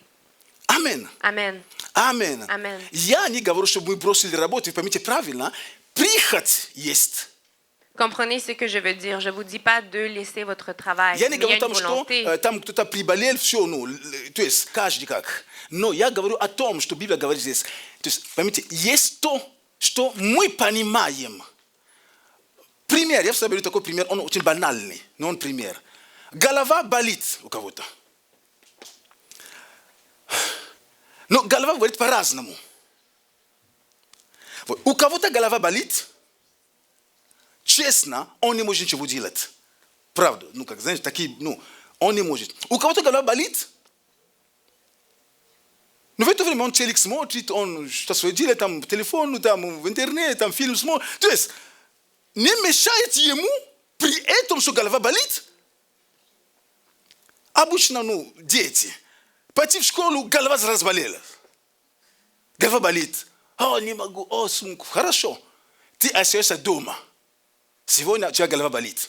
Amen. Amen. Amen. Amen. Я не говорю, чтобы мы бросили работу, поймите правильно. Прихоть есть. Comprenez ce que je veux dire. Je ne vous dis pas de laisser votre travail. Я не Mais il y a говорю о une том, что volonté. там кто-то приболел, все, ну, то есть каждый как. Но я говорю о том, что Библия говорит здесь. То есть, поймите, есть то, что мы понимаем. Пример, я всегда беру такой пример, он очень банальный, но он пример. Голова болит у кого-то. Но голова болит по-разному. Вот. У кого-то голова болит, честно, он не может ничего делать. Правда, ну, как, знаешь, такие, ну, он не может. У кого-то голова болит, но в это время он телек смотрит, он что свое делает, там, по телефону, там, в интернете, там, фильм смотрит. То есть, не мешает ему, при этом, что голова болит. Обычно, ну, дети, пойти в школу, голова разболела. Голова болит. О, не могу, о, сумку. Хорошо. Ты остаешься дома. Сегодня у тебя голова болит.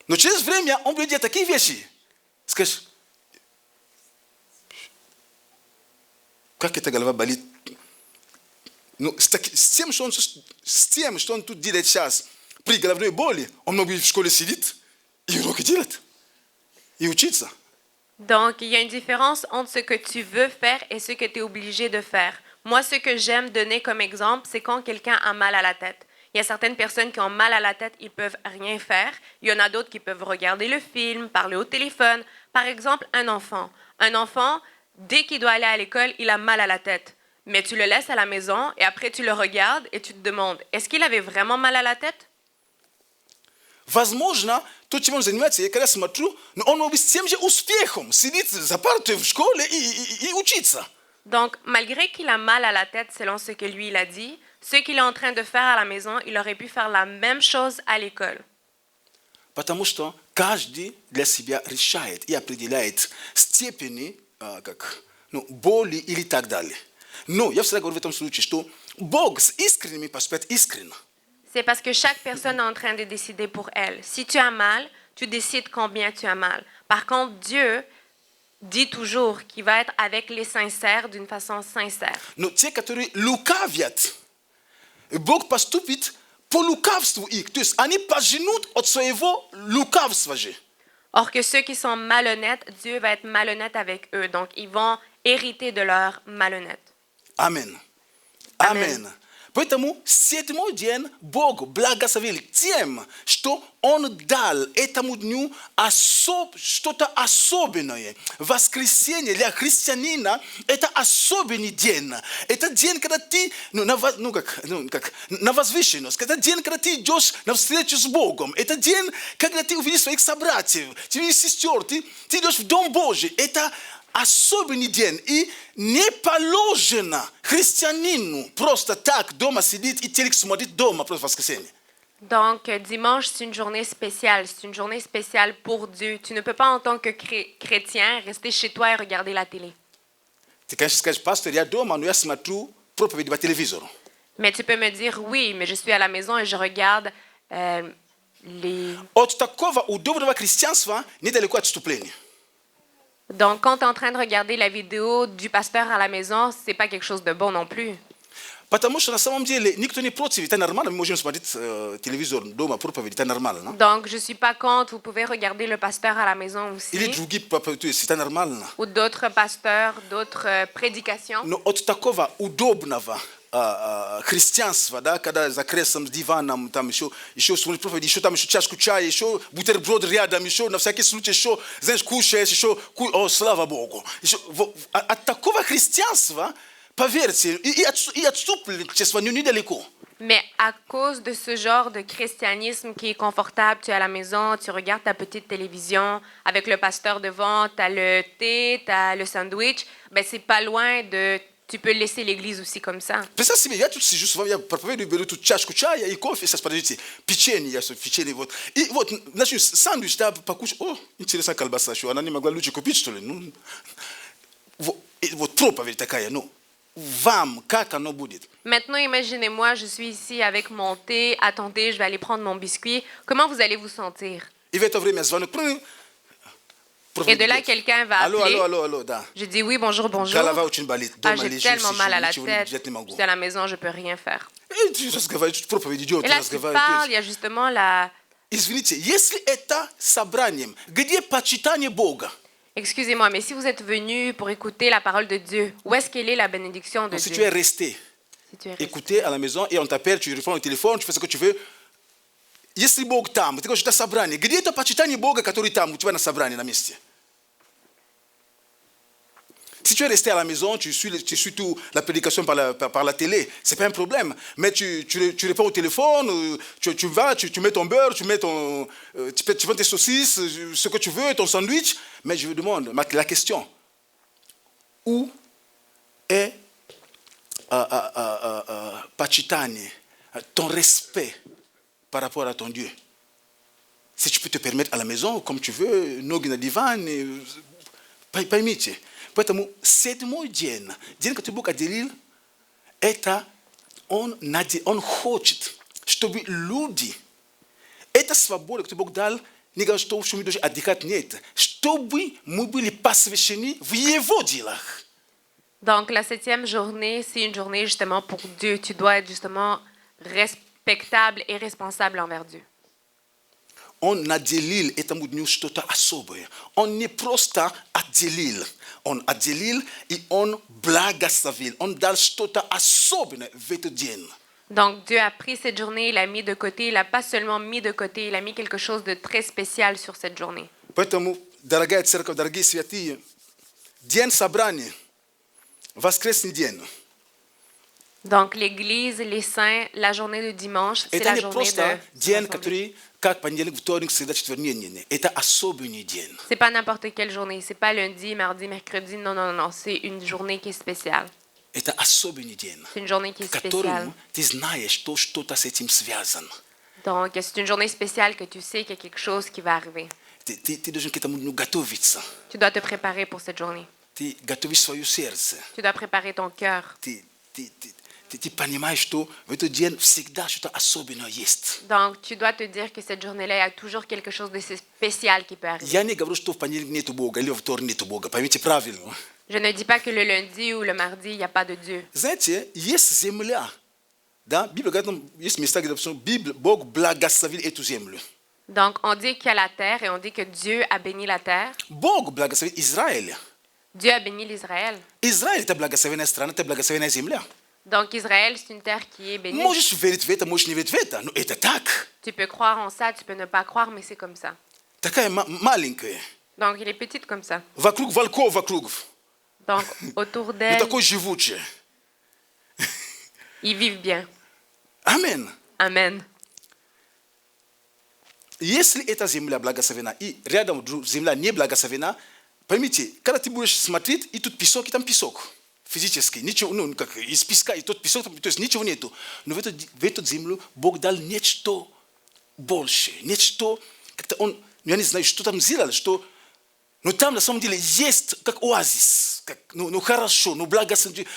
Но через время он будет делать такие вещи. Скажешь, как эта голова болит? Ну, с тем, что он тут делает сейчас, при головной боли, он мог быть в школе сидит и уроки делать. И учиться. Donc, il y a une différence entre ce que tu veux faire et ce que tu es obligé de faire. Moi, ce que j'aime donner comme exemple, c'est quand quelqu'un a mal à la tête. Il y a certaines personnes qui ont mal à la tête, ils ne peuvent rien faire. Il y en a d'autres qui peuvent regarder le film, parler au téléphone. Par exemple, un enfant. Un enfant, dès qu'il doit aller à l'école, il a mal à la tête. Mais tu le laisses à la maison et après tu le regardes et tu te demandes, est-ce qu'il avait vraiment mal à la tête? Возможно, то, чем он занимается, я когда смотрю, но он может быть с тем же успехом сидит за партой в школе и учиться. Donc, malgré qu'il a mal à la tête, selon ce que lui il a dit, ce qu'il est en train de faire à la maison, il aurait pu faire la même chose à l'école. Потому что каждый для себя решает и определяет степени боли или так далее. Но я всегда говорю в этом случае, что Бог с искренними поступает искренно. C'est parce que chaque personne est en train de décider pour elle. Si tu as mal, tu décides combien tu as mal. Par contre, Dieu dit toujours qu'il va être avec les sincères d'une façon sincère. Но те, которые лукавят, Бог поступит по лукавству их. То есть они поженут от своего лукавства же. Or que ceux qui sont malhonnêtes, Dieu va être malhonnête avec eux. Donc, ils vont hériter de leur malhonnête. Amen. Amen. Amen. Поэтому седьмой день Бог благословил тем, что Он дал этому дню что-то особенное. Воскресенье для христианина – это особенный день. Это день, когда ты на возвышенность. Это день, когда ты идешь на встречу с Богом. Это день, когда ты увидишь своих собратьев, ты увидишь сестер, ты идешь в Дом Божий. Это особенный день. И не положено христианину просто так дома сидеть и телек смотреть дома просто в воскресенье. Donc, dimanche, c'est une journée spéciale. C'est une journée spéciale pour Dieu. Tu ne peux pas, en tant que chrétien, rester chez toi et regarder la télé. Ты, конечно, скажешь, пастор, я дома, но я смотрю проповеди по телевизору. Mais tu peux me dire, oui, mais je suis à la maison et je regarde les... От такого удобного христианства недалеко отступление. Donc, quand tu es en train de regarder la vidéo du pasteur à la maison, c'est pas quelque chose de bon non plus. Потому что на самом деле никто не против, это нормально, мы можем смотреть телевизор дома, проповедь, это нормально. Donc, je suis pas contre, vous pouvez regarder le pasteur à la maison aussi. Или другие проповеди, это нормально. Ou d'autres pasteurs, d'autres prédications. Но от такого удобного христианства, да, когда за крестом, с диваном, там еще смотрит проповедь, еще там еще чашку чая, еще бутерброд рядом, еще на всякий случай, еще, знаешь, кушаешь, еще, о, слава Богу. Еще, от такого христианства, поверьте, и отступничество недалеко. Mais à cause de ce genre de christianisme qui est confortable, tu es à la maison, tu regardes ta petite télévision avec le pasteur devant, tu as le thé, tu as le sandwich, ben c'est pas loin de... Tu peux laisser l'église aussi comme ça. Представьте себе, я тут сижу с вами, я проповедую, беру тут чашку чая и кофе, сейчас, подождите, печенье, печенье, вот. И вот, значит, сэндвич, да, покушать, о, интересная колбаса, что она не могла лучше купить, что ли? Ну, вот проповедь такая, ну, вам, как оно будет? Maintenant, imaginez-moi, je suis ici avec mon thé. Attendez, je vais aller prendre mon biscuit. Comment vous allez vous sentir? И в это время звонок, Et de là, quelqu'un va Алло, appeler. алло, алло, алло, да. Je dis oui, bonjour, bonjour. Голова очень болит, Ah, дома j'ai лежишь, tellement mal à la ничего tête. взять не могу. Je suis à la maison, je peux rien faire. И ты разговариваешь, проповедь идет, Et là, tu parles, il y a justement la... Извините, если это собранием, где почитание Бога? Excusez-moi, mais si vous êtes venu pour écouter la parole de Dieu, où est-ce qu'elle est la bénédiction de Si tu Dieu? es resté, Si tu es resté. écouter à la maison, et on t'appelle, tu réponds au téléphone, tu fais ce que tu veux. Если Бог там, ты говоришь, это собрание. Где это почитание Бога, который там, у тебя на собрании, на месте? Si tu es resté à la maison, tu suis tout la prédication par la télé, ce n'est pas un problème. Mais tu réponds au téléphone, tu vas, tu mets ton beurre, tu prends tes saucisses, ce que tu veux, ton sandwich. Mais je vous demande, la question, où est Pachitani, ton respect par rapport à ton Dieu? Si tu peux te permettre à la maison, comme tu veux, Nogina Divan, pas imité. Поэтому седьмой день, день, который Бог отделил, это Он хочет, чтобы люди, эта свобода, которую Бог дал, не говорит, что мы должны отдыхать, нет, чтобы мы были посвящены в Его делах. Donc, la 7e journée, c'est une journée justement pour Dieu. Tu dois être justement respectable et responsable envers Dieu. Он наделил этому дню что-то особое. Он не просто отделил. Он отделил, и Он благословил. Он дал что-то особенное в этот день. Donc, Dieu a pris cette journée, il l'a mis de côté. Il n'a pas seulement mis de côté, il a mis quelque chose de très spécial sur cette journée. Поэтому, дорогая церковь, дорогие святые, день собрания, воскресный день. Donc, l'église, les saints, la journée de dimanche, c'est Это la не journée просто день, de... который, как понедельник, вторник, среда, четверг. Не. Это особенный день. C'est pas n'importe quelle journée. C'est pas lundi, mardi, mercredi. Non, non, non. C'est une journée qui est spéciale. Это особенный день, C'est une journée qui est в spéciale. котором ты знаешь, что что-то с этим связано. Donc, c'est une journée spéciale que tu sais qu'il y a quelque chose qui va arriver. Ты должен к этому готовиться. Tu dois te préparer pour cette journée. Ты готовишь свое сердце. Tu dois préparer ton cœur. Ты понимаешь, что в этот день всегда что-то особенное есть. Donc, tu dois te dire que cette journée-là, il y a toujours quelque chose de spécial qui peut arriver. Я не говорю, что в понедельник нету Бога или во вторник нету Бога. Поймите правильно. Je ne dis pas que le lundi ou le mardi, il n'y a pas de Dieu. Знаете, есть земля. Да? Библия говорит нам, есть места, где написано, Бог благословил эту землю. Donc, on dit qu'il y a la terre et on dit que Dieu a béni la terre. Бог благословил Израиль. Dieu a béni l'Israël. Израиль – это благословенная страна, это благословенная земля. Donc, Israël, c'est une terre qui est bénie. Можешь верить в это, можешь не верить в это, но это так. Tu peux croire en ça, tu peux ne pas croire, mais c'est comme ça. Такая маленькая. Donc, il est petite comme ça. Вокруг волков, вокруг. Donc, autour Но d'elle, такой живучая. ils vivent bien. Амин. Amen. Если эта земля благословена, и рядом земля не благословена, поймите, когда ты будешь смотреть, и тут песок, и там песок. Физически, ничего, ну, как из песка, и тут песок, то есть ничего нету. Но в эту землю Бог дал нечто больше, нечто, как-то Он, я не знаю, что там сделал, что, но там на самом деле есть как оазис, как, ну хорошо, ну благословенно,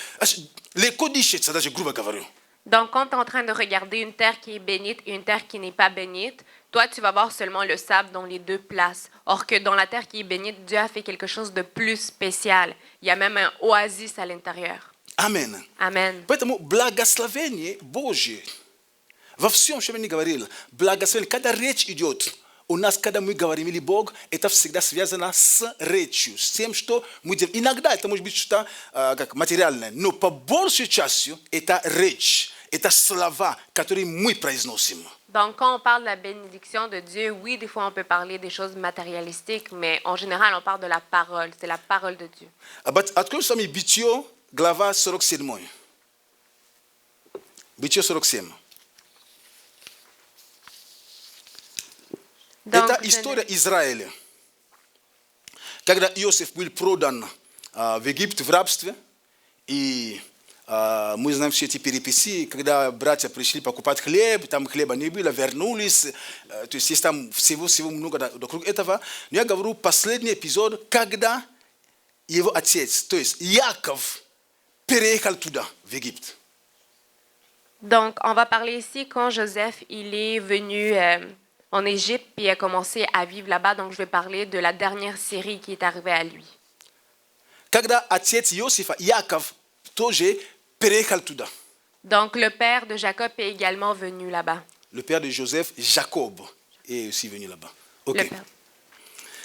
легко дышится, даже грубо говорю. Donc, quand tu es en train de regarder une terre qui est bénite et une terre qui n'est pas bénite, toi, tu vas voir seulement le sable dans les deux places. Or que dans la terre qui est bénite, Dieu a fait quelque chose de plus spécial. Il y a même un oasis à l'intérieur. Amen. Amen. Поэтому благословение Божье во всем, что я не говорил, благословение, когда речь идет у нас, когда мы говорим или Бог, это всегда связано с речью, с тем, что мы делаем. Иногда это может быть что-то как материальное, но по большей части это речь, это слова, которые мы произносим. Donc, quand on parle de la bénédiction de Dieu, oui, des fois, on peut parler des choses matérialistiques, mais en général, on parle de la parole. C'est la parole de Dieu. Откроем с вами Бытие, глава 47. Бытие 47. Donc, Это история Израиля. Когда Иосиф был продан в Египет в рабстве, и мы знаем все эти переписи, когда братья пришли покупать хлеб, там хлеба не было, вернулись, то есть есть там всего много вокруг этого. Но я говорю последний эпизод, когда его отец, то есть Яков, переехал туда, в Египет. Donc, on va parler ici quand Joseph il est venu en Égypte puis il a commencé à vivre là-bas. Donc, je vais parler de la dernière série qui est arrivée à lui. Когда отец Иосифа, Яков, тоже переехал туда. Donc, le père de Jacob est également venu là-bas. Le père de Joseph, Jacob, est aussi venu là-bas. Le Ok. père.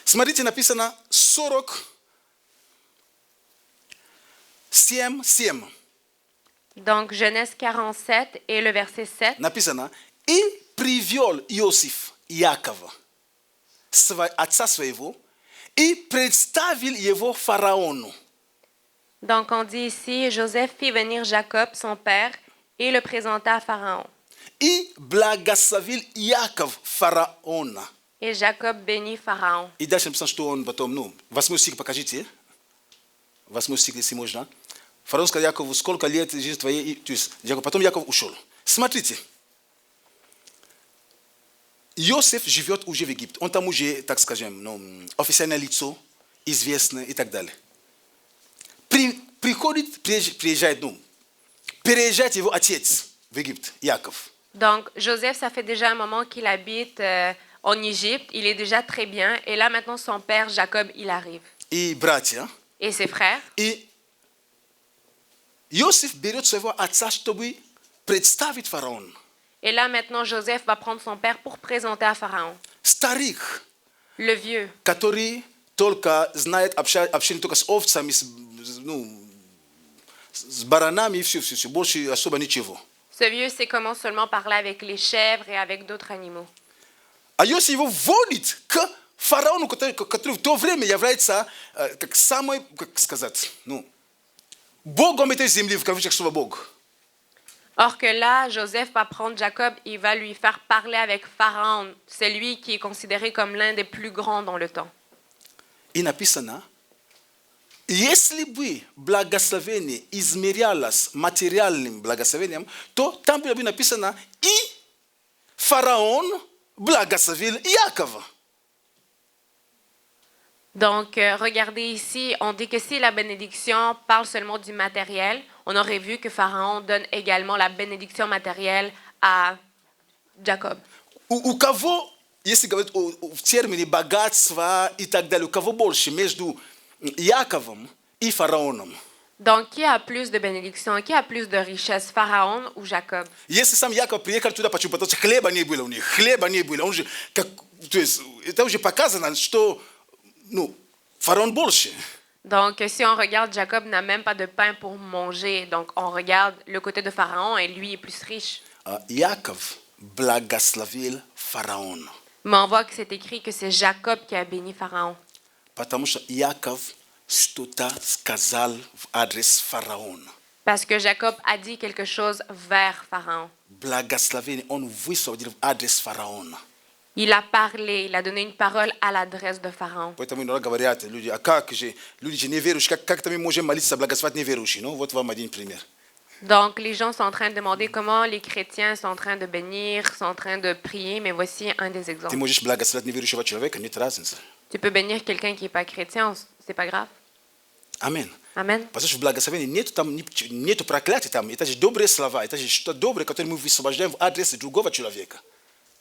Смотрите, написано 47. Donc, Genèse 47 et le verset 7. Написано, и привел Иосиф Якова, отца своего, и представил его фараону. Donc, on dit ici, Joseph fit venir Jacob, son père, et le présenta à Pharaon. И благословил Яков фараона. Et Jacob bénit Pharaon. И дальше написано, что он потом, 8 стих покажите. 8 стих, если можно. Фараон сказал Якову, сколько лет жизни твоей, то есть потом Яков ушел. Смотрите. Иосиф живет уже в Египте. Он там уже, так скажем, официальное лицо, известное и так далее. Приезжает его отец в Египет, Яков. Donc, Joseph, ça fait déjà un moment qu'il habite en Égypte. Il est déjà très bien. Et là, maintenant, son père, Jacob, il arrive. И братья. Et ses frères. И Иосиф берет своего отца, чтобы представить фараону. Et là, maintenant, Joseph va prendre son père pour présenter à Pharaon. Старик, Le vieux, который только знает общение только с овцами, с баранами и все, больше особо ничего. ce vieux sait comment seulement parler avec les chèvres et avec d'autres animaux. А Иосиф его вводит к фараону, который в то время является как самый, как сказать, богом этой земли, в кавычках слово Бог. Or que là, Joseph va prendre Jacob et va lui faire parler avec Pharaon, celui qui est considéré comme l'un des plus grands dans le temps. И написано, если бы благословение измерялось материальным благословением, то там было бы написано, и фараон благословил Якова. Donc, regardez ici, on dit que si la bénédiction parle seulement du matériel, on aurait vu que Pharaon donne également la bénédiction matérielle à Jacob. У кого, если говорить в термине богатства и так далее, у кого больше между Яковом и фараоном? Donc, qui a plus de bénédiction, qui a plus de richesse, Pharaon ou Jacob? Если сам Яков приехал туда, почему? Потому что хлеба не было у них, хлеба не было. Он же, то есть, это уже показано, что фараон больше. Donc, si on regarde, Jacob n'a même pas de pain pour manger. Donc, on regarde le côté de Pharaon et lui est plus riche. Яков благословил фараона. Mais on voit que c'est écrit que c'est Jacob qui a béni Pharaon. Потому что Яков что-то сказал в адрес фараона. Parce que Jacob a dit quelque chose vers Pharaon. Благословение он высвободил в адрес фараона. Il a parlé, il a donné une parole à l'adresse de Pharaon. Поэтому иногда говорят люди, а как же, люди же неверующие, как мы можем молиться, благословать неверующие? Ну, вот вам один пример. Donc, les gens sont en train de demander comment les chrétiens sont en train de bénir, sont en train de prier, mais voici un des Ты exemples. можешь благословить неверующего человека, нет разницы. Tu peux bénir quelqu'un qui n'est pas chrétien, c'est pas grave. Аминь. Amen. Потому что в благословении нету проклятия там, это же добрые слова, это же что-то доброе, которое мы высвобождаем в адрес другого человека.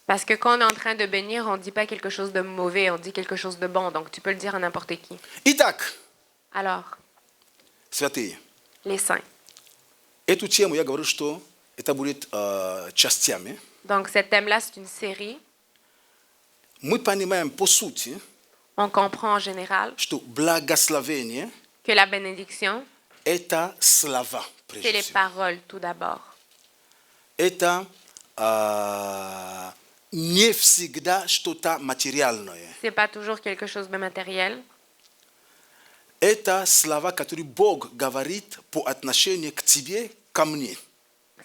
Parce que quand on est en train de bénir, on ne dit pas quelque chose de mauvais, on dit quelque chose de bon. Donc, tu peux le dire à n'importe qui. Итак, Alors, святые, les saints. эту тему я говорю, что это будет частями. Donc, cet thème-là, c'est une série. Мы понимаем по сути, On comprend en général что благословение que la bénédiction, – это слова, c'est прежде les всего. paroles tout d'abord. Это не всегда что-то материальное. C'est pas toujours quelque chose de matériel. Это слова, которые Бог говорит по отношению к тебе, ко мне.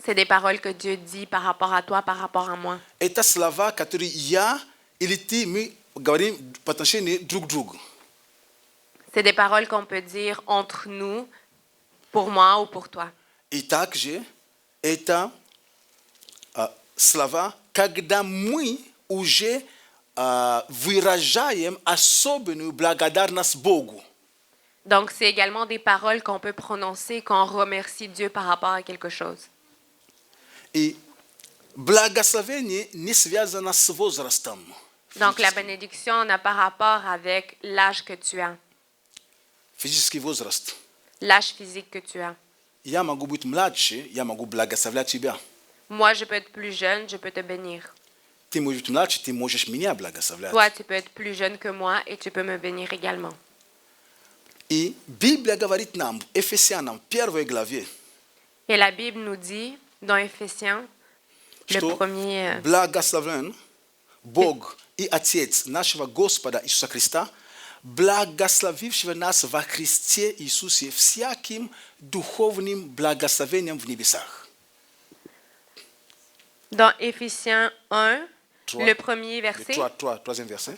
C'est des paroles que Dieu dit par rapport à toi, par rapport à moi. Это слова, которые я или ты, мы говорим по отношению друг к другу. C'est des paroles qu'on peut dire entre nous, pour moi ou pour toi. И также это слова, когда мы уже выражаем особенную благодарность Богу. Donc, c'est également des paroles qu'on peut prononcer quand on remercie Dieu par rapport à quelque chose. И благословение не связано с возрастом. Donc, la bénédiction n'a pas rapport avec l'âge que tu as, Физический возраст. l'âge physique que tu as. Я могу быть младше, я могу благословлять тебя. Moi, je peux être plus jeune, je peux te bénir. Ты можешь быть младше, ты можешь меня благословлять. Toi, tu peux être plus jeune que moi et tu peux me bénir également. И Библия говорит нам, Ефесянам, 1 главе, Et la Bible nous dit, dans Éphésiens, le что premier, благословен Бог и Отец нашего Господа Иисуса Христа, благословившего нас во Христе Иисусе всяким духовным благословением в небесах. dans Éphésiens 1, Trois. le premier verset, Troisième verset.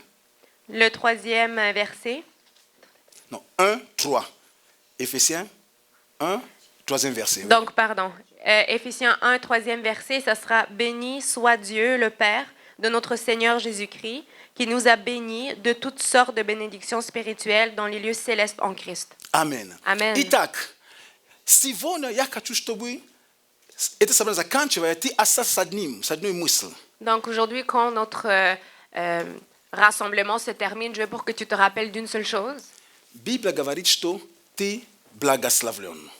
le troisième verset, Non, 1, 3. Éphésiens 1, troisième verset. donc pardon, Éphésiens 1, troisième verset, ça sera « Béni soit Dieu, le Père de notre Seigneur Jésus-Christ, qui nous a bénis de toutes sortes de bénédictions spirituelles dans les lieux célestes en Christ. Амен. Амен. Итак, сегодня я хочу, чтобы это собрание заканчивая, ты остался с одной мыслью. Donc aujourd'hui, quand notre rassemblement se termine, je veux pour que tu te rappelles d'une seule chose. Библия говорит, что ты благословлен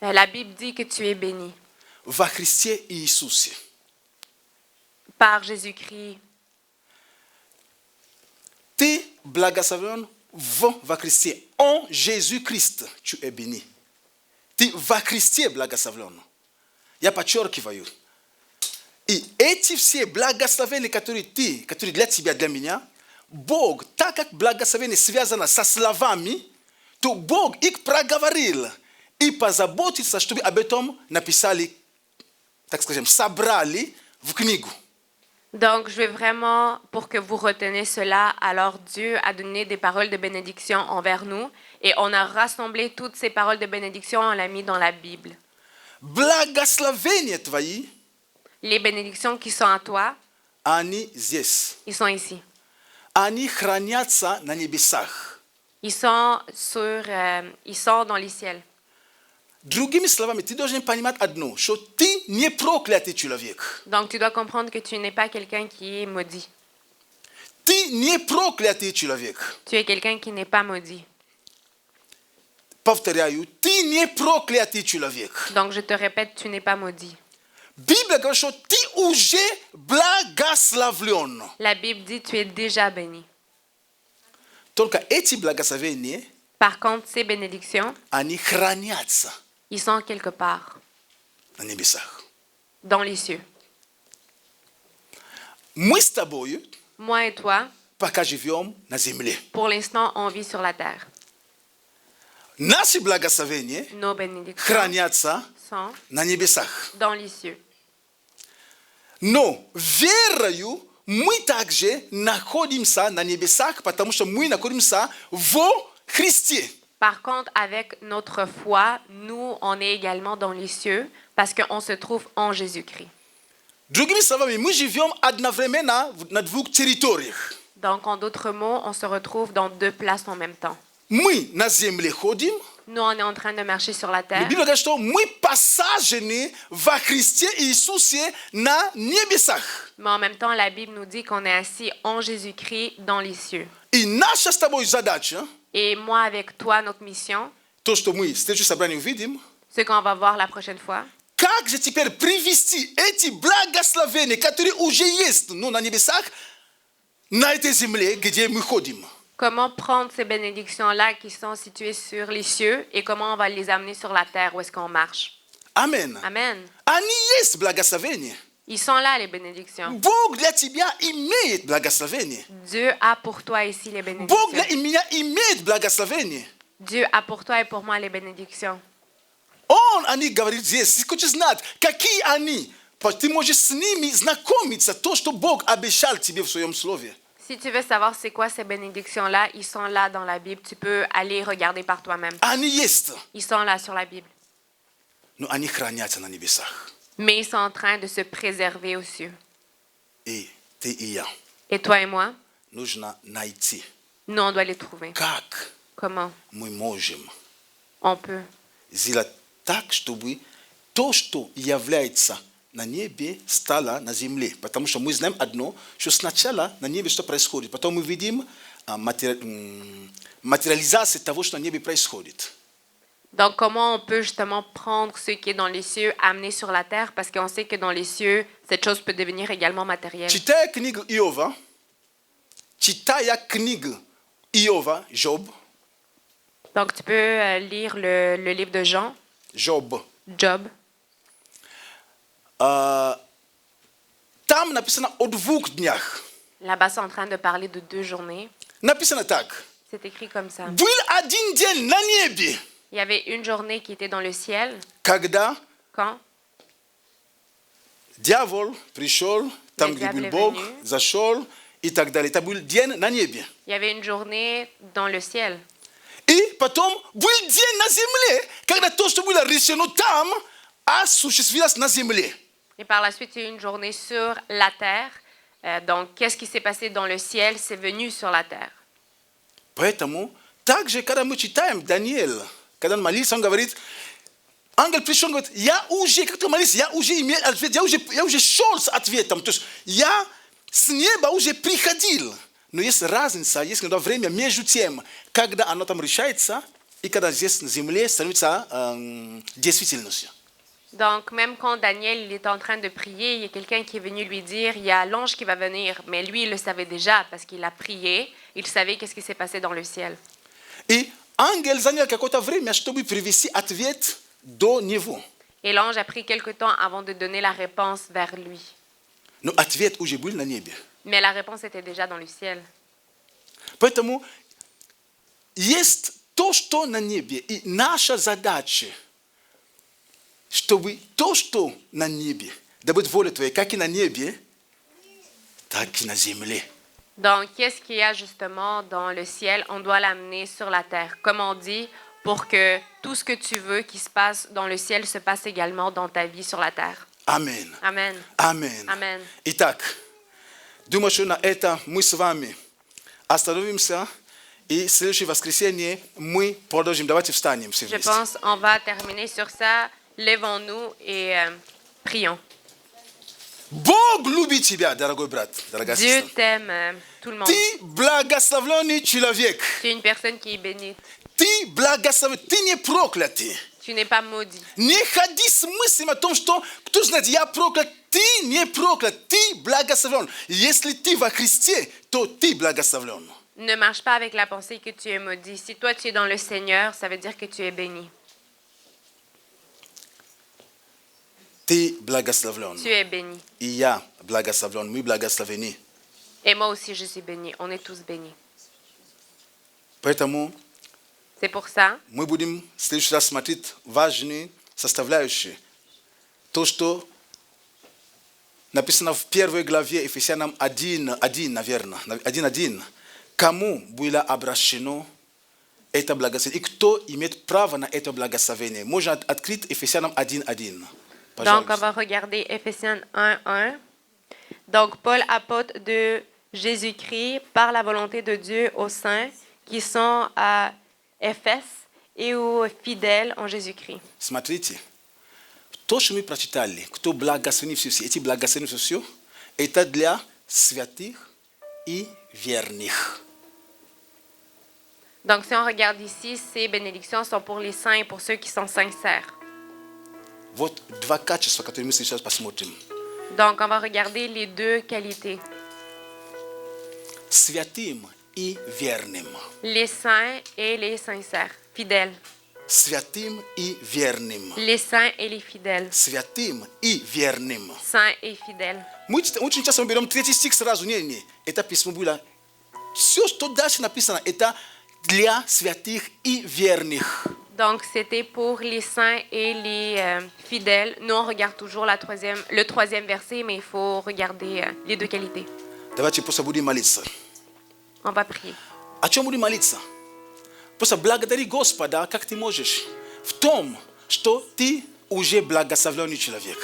La Bible dit que tu es béni во Христе Иисусе. par Jésus-Christ. Ты благословлен во Христе. En Jésus-Christ tu es béni. Ты во Христе благословлен. Я подчеркиваю. И эти все благословения, которые для тебя, для меня, Бог, так как благословение связано со словами, то Бог их проговорил и позаботился, чтобы об этом написали, так скажем, собрали в книгу. Donc, je veux vraiment, pour que vous reteniez cela, alors Dieu a donné des paroles de bénédiction envers nous et on a rassemblé toutes ces paroles de bénédiction, on l'a mis dans la Bible. Благословения твои, Les bénédictions qui sont à toi, они здесь. ils sont ici. Они хранятся на небесах. Ils sont dans les ciels. Другими словами, ты должен понимать одно, что ты не проклятый человек. Donc, tu dois comprendre que tu n'es pas quelqu'un qui est maudit. Ты не проклятый человек. Tu es quelqu'un qui n'est pas maudit. Повторяю, ты не проклятый человек. Donc, je te répète, tu n'es pas maudit. Библия говорит, что ты уже благословлен. La Bible dit, tu es déjà béni. Только эти благословения, Par contre, ces bénédictions, они хранятся ils sont quelque part, на небесах. dans les cieux. Мы с тобой Moi et toi, пока живем на земле. pour l'instant, on vit sur la terre. Наши благословения Nos bénédictions хранятся sont на небесах. dans les cieux. Но верою мы также находимся на небесах, потому что мы находимся во Христе. Par contre, avec notre foi, nous, on est également dans les cieux parce qu'on se trouve en Jésus-Christ. Другими словами, мы живем одновременно на двух территориях. Donc, en d'autres mots, on se retrouve dans deux places en même temps. Мы на земле ходим. Nous, on est en train de marcher sur la terre, Библия говорит, что мы посажены во Христе Иисусе на небесах. mais en même temps, la Bible nous dit qu'on est assis en Jésus-Christ dans les cieux. И наша с тобой задача, Et moi, avec toi, notre mission, то, что мы в следующем собрании увидим, ce qu'on va voir la prochaine fois, как же теперь привести эти благословения, которые уже есть, но на небесах, на этой земле, где мы ходим. Comment prendre ces bénédictions-là qui sont situées sur les cieux et comment on va les amener sur la terre où est-ce qu'on marche. Amen. Amen. Они есть благословение. Ils sont là, les bénédictions. Бог для тебя имеет благословение. Dieu a pour toi ici les Бог для bénédictions. меня имеет благословение. Dieu a pour toi et pour moi les bénédictions. Он, они говорит здесь, хочешь знать, какие они. Ты можешь с ними знакомиться, то, что Бог обещал тебе в своем слове. Si tu veux savoir c'est quoi ces bénédictions-là, ils sont là dans la Bible. Tu peux aller regarder par toi-même. Они есть, Ils sont là sur la Bible. но они хранятся на небесах. Mais ils sont en train de se préserver aux cieux. И ты и я Et toi et moi, нужно найти, nous, on doit les trouver. как Comment мы можем on peut сделать так, чтобы то, что является на небе, стало на земле. Потому что мы знаем одно, что сначала на небе что происходит, потом мы видим материализацию того, что на небе происходит. Donc, comment on peut justement prendre ce qui est dans les cieux, amener sur la terre, parce qu'on sait que dans les cieux, cette chose peut devenir également matérielle. Читая книгу Иова, Job, Donc, tu peux lire le livre de Jean, Job, Job. там написано о 2 днях. Là-bas, c'est en train de parler de 2 journées. Написано так. C'est écrit comme ça. Был один день на небе, Il y avait une journée qui était dans le ciel. когда Quand дьявол пришел, там, где был дьявол Бог, venu. зашел и так далее. Это был день на небе. il y avait une journée dans le ciel. И потом был день на земле, когда то, что было решено там, осуществилось на земле. Et par la suite, il y a eu une journée sur la terre. Donc, qu'est-ce qui s'est passé dans le ciel, c'est venu sur la terre. Поэтому, также, когда мы читаем Даниил, когда он молился, он говорит, ангел пришел, он говорит, я уже, как ты молился, я уже имел ответ, я уже шел с ответом. То есть, я с неба уже приходил. Но есть разница, есть иногда время между тем, когда оно там решается, и когда здесь на земле становится действительностью. Donc, même quand Daniel il est en train de prier, il y a quelqu'un qui est venu lui dire, il y a l'ange qui va venir. Mais lui, il le savait déjà parce qu'il a prié. Il savait qu'est-ce qui s'est passé dans le ciel. И ангел занял какое-то время, чтобы привести ответ до него. Et l'ange a pris quelque temps avant de donner la réponse vers lui. Но ответ уже был на небе. Mais la réponse était déjà dans le ciel. Поэтому есть то, что на небе. И наша задача, чтобы то, что на небе, да будет воля Твоя, как и на небе, так и на земле. Donc, qu'est-ce qu'il y a justement dans le ciel? On doit l'amener sur la terre. Comme on dit, pour que tout ce que tu veux qui se passe dans le ciel se passe également dans ta vie sur la terre. Amen. Amen. Amen. Amen. Итак, думаю, что на это мы с вами остановимся. И в следующее воскресенье мы продолжим. Давайте встанем все Je вместе. pense on va terminer sur ça. Lèvons-nous et prions. Бог любит тебя, дорогой брат, дорогая Dieu сестра. t'aime, tout le monde. Ты благословленный человек. Tu es une personne qui est bénie. Ты благословен, ты не проклятый. Tu n'es pas maudit. Не ходи с мыслью о том, что кто знает, я проклят. Ты не проклят, ты благословен. Если ты во Христе, то ты благословен. Ne marche pas avec la pensée que tu es maudit. Si toi tu es dans le Seigneur, ça veut dire que tu es béni. Ты благословлен. Tu es béni. И я благословлен. Мы благословены. Et moi aussi je suis béni. On est tous bénis. Поэтому C'est pour ça, мы будем в следующий раз смотреть важные составляющие. То, что написано в первой главе Ефесянам 1:1, наверное, 1:1. Кому было обращено это благословение? И кто имеет право на это благословение? Можно открыть Ефесянам 1:1. donc on va regarder Éphésiens 1:1. Donc Paul, apôtre de Jésus-Christ, par la volonté de Dieu aux saints qui sont à Éphèse et aux fidèles en Jésus-Christ. Смотрите, то, что мы прочитали, кто благословен все, эти благословения все, это для святых и верных. Donc si on regarde ici, ces bénédictions sont pour les saints et pour ceux qui sont sincères. Вот 2 качества, которые мы сейчас посмотрим. Donc on va regarder les 2 qualités. святим и верным. Les saints et les sincères, fidèles. Святим и верным. Les saints et les fidèles. Святим и верным. Saints et fidèles. Очень часто мы берем третий стих сразу. Не. Это письмо было. Все, что дальше написано, это для святых и верных. Donc, c'était pour les saints et les fidèles. Nous, on regarde toujours le troisième verset, mais il faut regarder les deux qualités. Давайте просто будем молиться. On va prier. О чем будем молиться? Просто благодари Господа, как ты можешь, в том, что ты уже благословленный человек.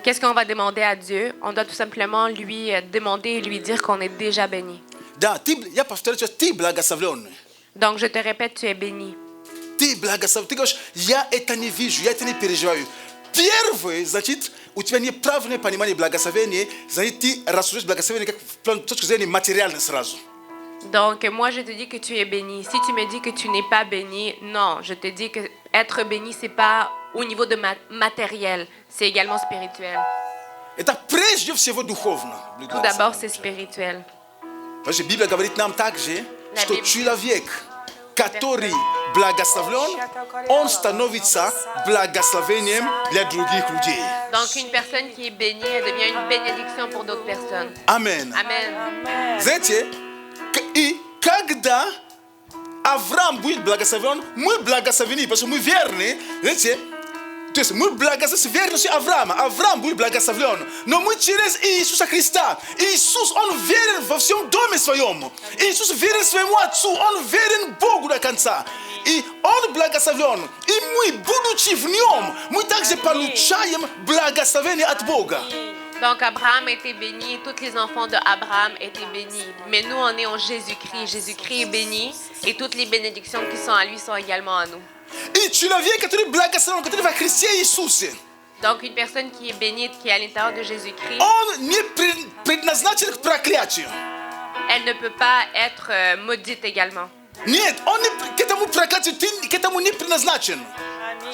Qu'est-ce qu'on va demander à Dieu? On doit tout simplement lui demander et lui dire qu'on est déjà béni. Да, я повторяю, ты благословленный. Donc, je te répète, tu es béni. Ты благословен. Ты говоришь, я это не вижу, я это не переживаю. Первое, значит, у тебя неправильное понимание благословения, значит, ты рассуждаешь благословение как в плане точки зрения материально сразу. Donc, moi, je te dis que tu es béni. Si tu me dis que tu n'es pas béni, non, je te dis que être béni, c'est pas au niveau de matériel, c'est également spirituel. Это прежде всего духовно. Tout d'abord, c'est spirituel. Потому что Библия говорит нам также, La что Bible- человек, который благословлен, он становится благословением для других людей. Donc, une personne qui est bénie, elle devient une bénédiction pour d'autres personnes. Аминь. Amen. Знаете, и когда Авраам будет благословен, мы благословены, потому что мы верны. Знаете, то есть мы благословены верностью Авраама. Авраам будет благословлен. Но мы через Иисуса Христа. Иисус, Он верен во всем доме своем. Иисус верен своему Отцу. Он верен Богу до конца. И Он благословлен. И мы, будучи в Нем, мы также получаем благословение от Бога. Donc, Abraham était béni, tous les enfants d'Abraham étaient bénis. Mais nous, on est en Jésus-Christ. Jésus-Christ est béni et toutes les bénédictions qui sont à lui sont également à nous. И человек, который благословен, который во Христе Иисусе, Donc, une personne qui est bénie, qui est à l'intérieur de Jésus-Christ, он не предназначен к проклятию. elle ne peut pas être maudite également. Нет, он к этому проклятию, ты к этому не предназначен.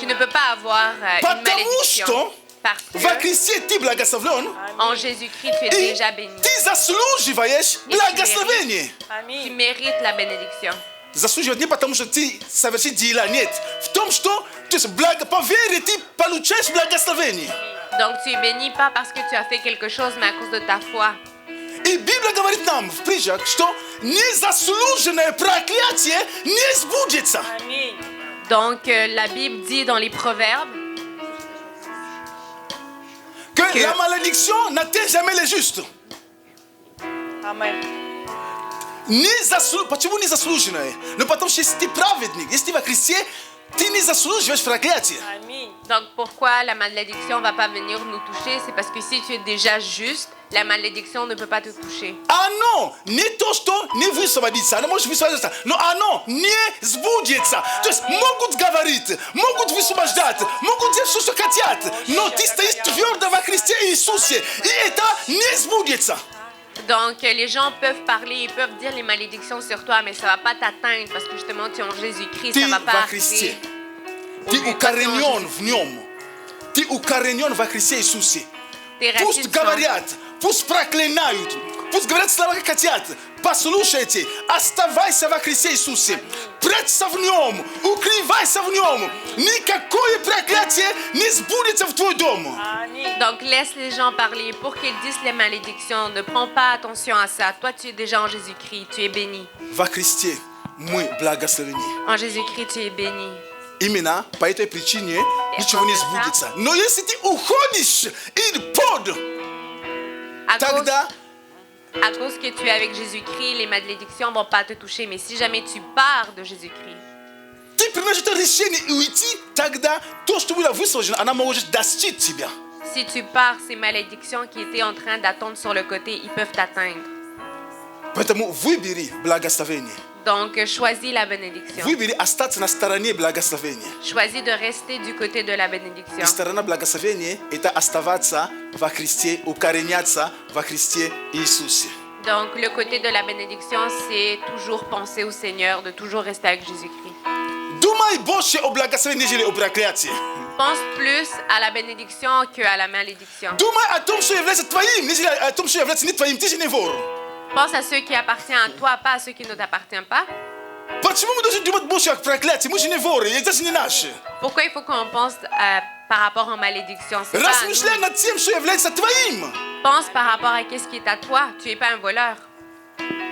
Tu ne peux pas avoir une Потому malédiction. что Parce во que Христе ты благословлен, en Jésus-Christ, tu es и déjà béni. ты заслуживаешь благословение. Tu mérites la bénédiction. Заслуживать не потому, что ты совершил дела, нет. В том, что то есть, по вере ты получаешь благословение. Donc, tu es béni pas parce que tu as fait quelque chose, mais à cause de ta foi. И Библия говорит нам в притчах, что незаслуженное проклятие не сбудется. Donc, la Bible dit dans les Proverbes Que la malédiction n'atteint jamais les justes. Почему незаслуженное? Ну потому что если ты праведник, если ты во Христе, ты не заслуживаешь проклятие. Donc, pourquoi la malédiction ne va pas venir nous toucher? C'est parce que si tu es déjà juste, la malédiction ne peut pas te toucher. Оно не то, что не высвободится, оно может высвободиться, но оно не сбудется. То есть могут говорить, могут высвобождать, могут делать все, что хотят, но ты стоишь твердо во Христе Иисусе, и это не сбудется. Donc, les gens peuvent parler, ils peuvent dire les malédictions sur toi, mais ça ne va pas t'atteindre parce que justement, tu es en Jésus-Christ, ça Ты ne va pas во arriver. Христе, Au ты lieu de toi, tu es en укоренен Jésus. в Нем, ты укоренен во Христе Иисусе. Tes racines Пусть sont- говорят, пусть проклинают, пусть говорят слова, как хотят. Послушайте, оставайся во Христе Иисусе. Прячься в Нем, укрывайся в Нем. Никакое проклятие не сбудется в твой дом. Donc, laisse les gens parler pour qu'ils disent les malédictions. Ne prends pas attention à ça. Toi, tu es déjà en Jésus-Christ, tu es béni. Во Христе мы благословены. En Jésus-Christ, tu es béni. Именно по этой причине ничего не сбудется. Но если ты уходишь под, À cause, тогда à cause que tu es avec Jésus-Christ, les malédictions ne vont pas te toucher. Mais si jamais tu pars de Jésus-Christ, ты принимаешь это решение и уйти, тогда то, что было высвобождено, она может достичь тебя. si tu pars, ces malédictions qui étaient en train d'attendre sur le côté, ils peuvent t'atteindre. Поэтому выбери благословение. Donc, choisis la bénédiction. Выбери остаться на стороне благословения. Choisis de rester du côté de la bénédiction. И сторона благословения – это оставаться во Христе, укореняться во Христе Иисусе. Donc, le côté de la bénédiction, c'est toujours penser au Seigneur, de toujours rester avec Jésus-Christ. Думай больше о благословении, нежели о проклятии. Pense plus à la bénédiction qu'à la malédiction. Думай о том, что является твоим, нежели о том, что является не твоим. Ты же не вор. Pense à ceux qui appartiennent à toi, pas à ceux qui ne t'appartiennent pas. Почему мы должны думать больше о проклятии? Мы же не воры, это же не наши. Pourquoi il faut qu'on pense par rapport aux malédictions? C'est pas à nous. Размышляй над тем, что является твоим. Pense par rapport à ce qui est à toi. Tu n'es pas un voleur.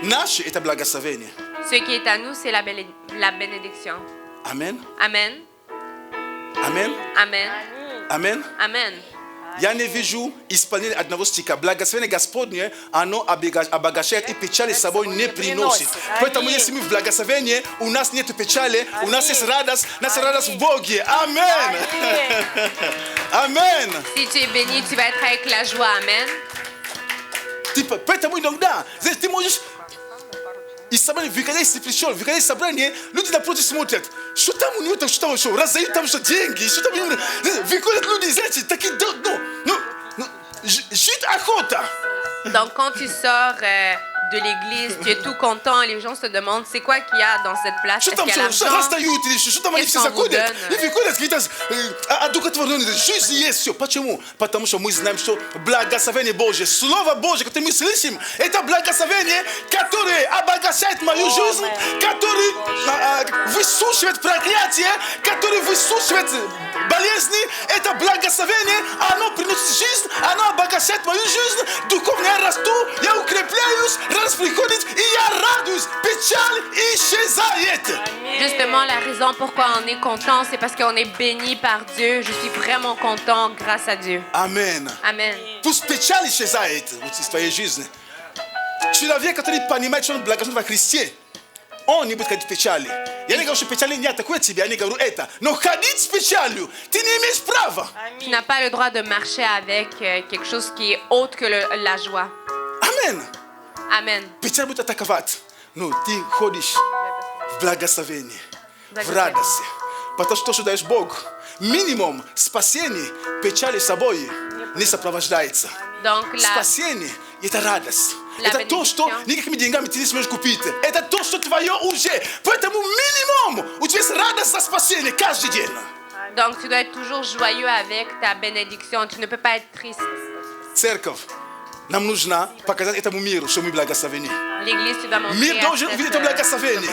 Наше – это благословение. Ce qui est à nous, c'est la bénédiction. Amen. Amen. Amen. Amen. Amen. Amen. Я не вижу исполнения одного стиха. Благословение Господне, оно обогащает и печали с собой не приносит. Поэтому, если мы в благословении, у нас нет печали, у нас есть радость, у нас радость в Боге. Амен. Амен. Si tu es béni, tu vas être avec la joie. Amen. Поэтому иногда, знаешь, ты можешь... И собрание, когда если пришел, когда есть собрание, люди напротив смотрят, что там у него, что там, что раздают там что деньги, что там, выходят люди, знаете, такие, жить охота. Donc, quand tu sors de l'église, tu es tout content, les gens se demandent c'est quoi qu'il y a dans cette place. Что Est-ce там, qu'il y a что l'argent? раздают, или что там они все заходят, и выходят какие-то одухотворенные. Жизнь есть все. Почему? Потому что мы знаем, что благословение Божье, Слово Божье, которое мы слышим, это благословение, которое обогащает мою жизнь, которое высушивает проклятие, которое высушивает болезни. Это благословение, оно приносит жизнь, оно обогащает мою жизнь. Духовно я расту, я укрепляюсь, радость приходит, и я радуюсь. Печаль исчезает. Justement, la raison pourquoi on est content, c'est parce qu'on est béni par Dieu. Je suis vraiment content grâce à Dieu. Амен. Amen. Пусть печаль исчезает из твоей жизни. Человек, который понимает, что он благословен во Христе, он не будет ходить в печали. Я не говорю, что печали не атакует тебя, я не говорю это. Но ходить с печалью, ты не имеешь права. Tu n'as pas le droit de marcher avec quelque chose qui est autre que la joie. Амен. Amen. Печаль будет атаковать. Ну, ты ходишь в благословении, в радости. Потому что то, что даешь Бог, минимум спасение, печали с собой не сопровождается. Donc, Спасение – это радость. Это то, что bénédiction. никакими деньгами ты не сможешь купить. Это то, что твое уже. Поэтому минимум у тебя есть радость за спасение каждый день. Donc, tu dois être toujours joyeux avec ta bénédiction. Tu ne peux pas être triste. Церковь, нам нужно показать этому миру, что мы благословены. L'église, tu dois montrer Мир à должен cette, увидеть это благословение.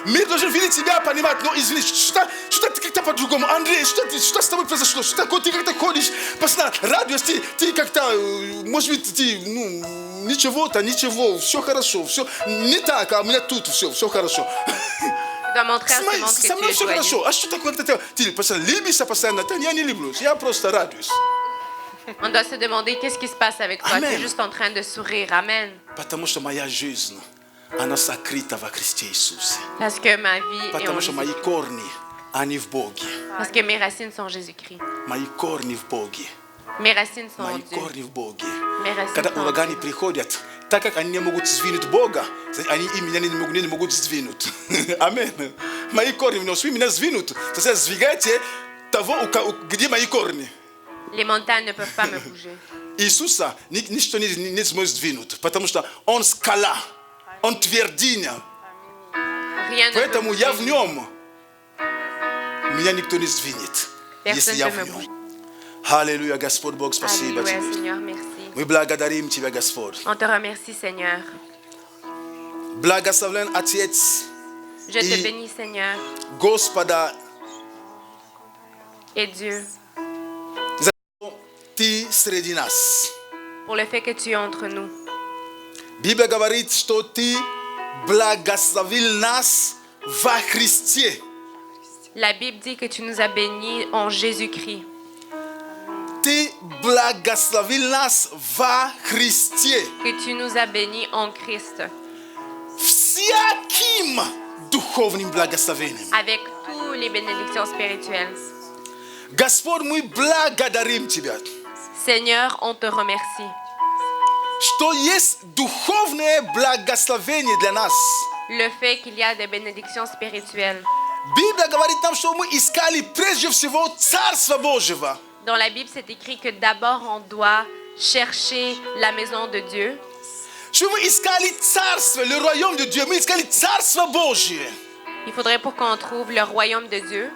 Мир должен видеть тебя, понимать, но извини, что ты как-то по-другому. Андрей, что с тобой произошло? Что такое? Ты как-то ходишь, постоянно радуешься, ты как-то, может быть, ты, ничего, все хорошо, все не так, а у меня тут все хорошо. Tu dois montrer à ce monde Со que мной tu es все joyeux. хорошо. А что такое? Ты постоянно любишься, постоянно? Я не люблю, я просто радуюсь. On doit se demander qu'est-ce qui se passe avec toi. Amen. Tu es juste en train de sourire. Amen. Потому что моя жизнь, она сокрыта во Христе Иисусе. Parce que ma vie est en Потому что мои Jésus. корни, они в Боге. Parce que mes racines sont Jésus-Christ. Мои корни в Боге. Mes racines sont en Мои Dieu. корни в Боге. Mes racines Когда sont en ураганы Dieu. приходят, так как они не могут сдвинуть Бога, они и меня не могут сдвинуть. Амин. Мои корни, но если меня сдвинут, то есть сдвигайте того, где мои корни. Les montagnes ne peuvent pas me bouger. Иисуса ничто не сможет сдвинуть, потому что Он скала, Он твердиня. Rien ne peut Поэтому я в bouger. Нем. Меня никто не сдвинет, если Personne я ne в me Нем. bouge. Аллилуйя, Господь Бог, спасибо Alléluia, Тебе. Seigneur, merci. Мы благодарим Тебя, Господь. On te remercie, Seigneur. Благословен Отец Je te И- bénis, Seigneur, Господа, et Dieu, Ты среди нас. pour le fait que tu es entre nous. Библия говорит, что Ты благословил нас во Христе. La Bible dit que tu nous as bénis en Jésus-Christ. Ты благословил нас во Христе. Que tu nous as bénis en Christ. Всяким духовным благословением. Avec toutes les bénédictions spirituelles. Господь, мы благодарим Тебя, Seigneur, on te remercie. что есть духовное благословение для нас. Le fait qu'il y a des bénédictions spirituelles. Библия говорит нам, что мы искали прежде всего Царство Божьего. Dans la Bible, c'est écrit que d'abord, on doit chercher la maison de Dieu. Что мы искали Царство, le royaume de Dieu. Мы искали Царство Божье. Il faudrait pour qu'on trouve le royaume de Dieu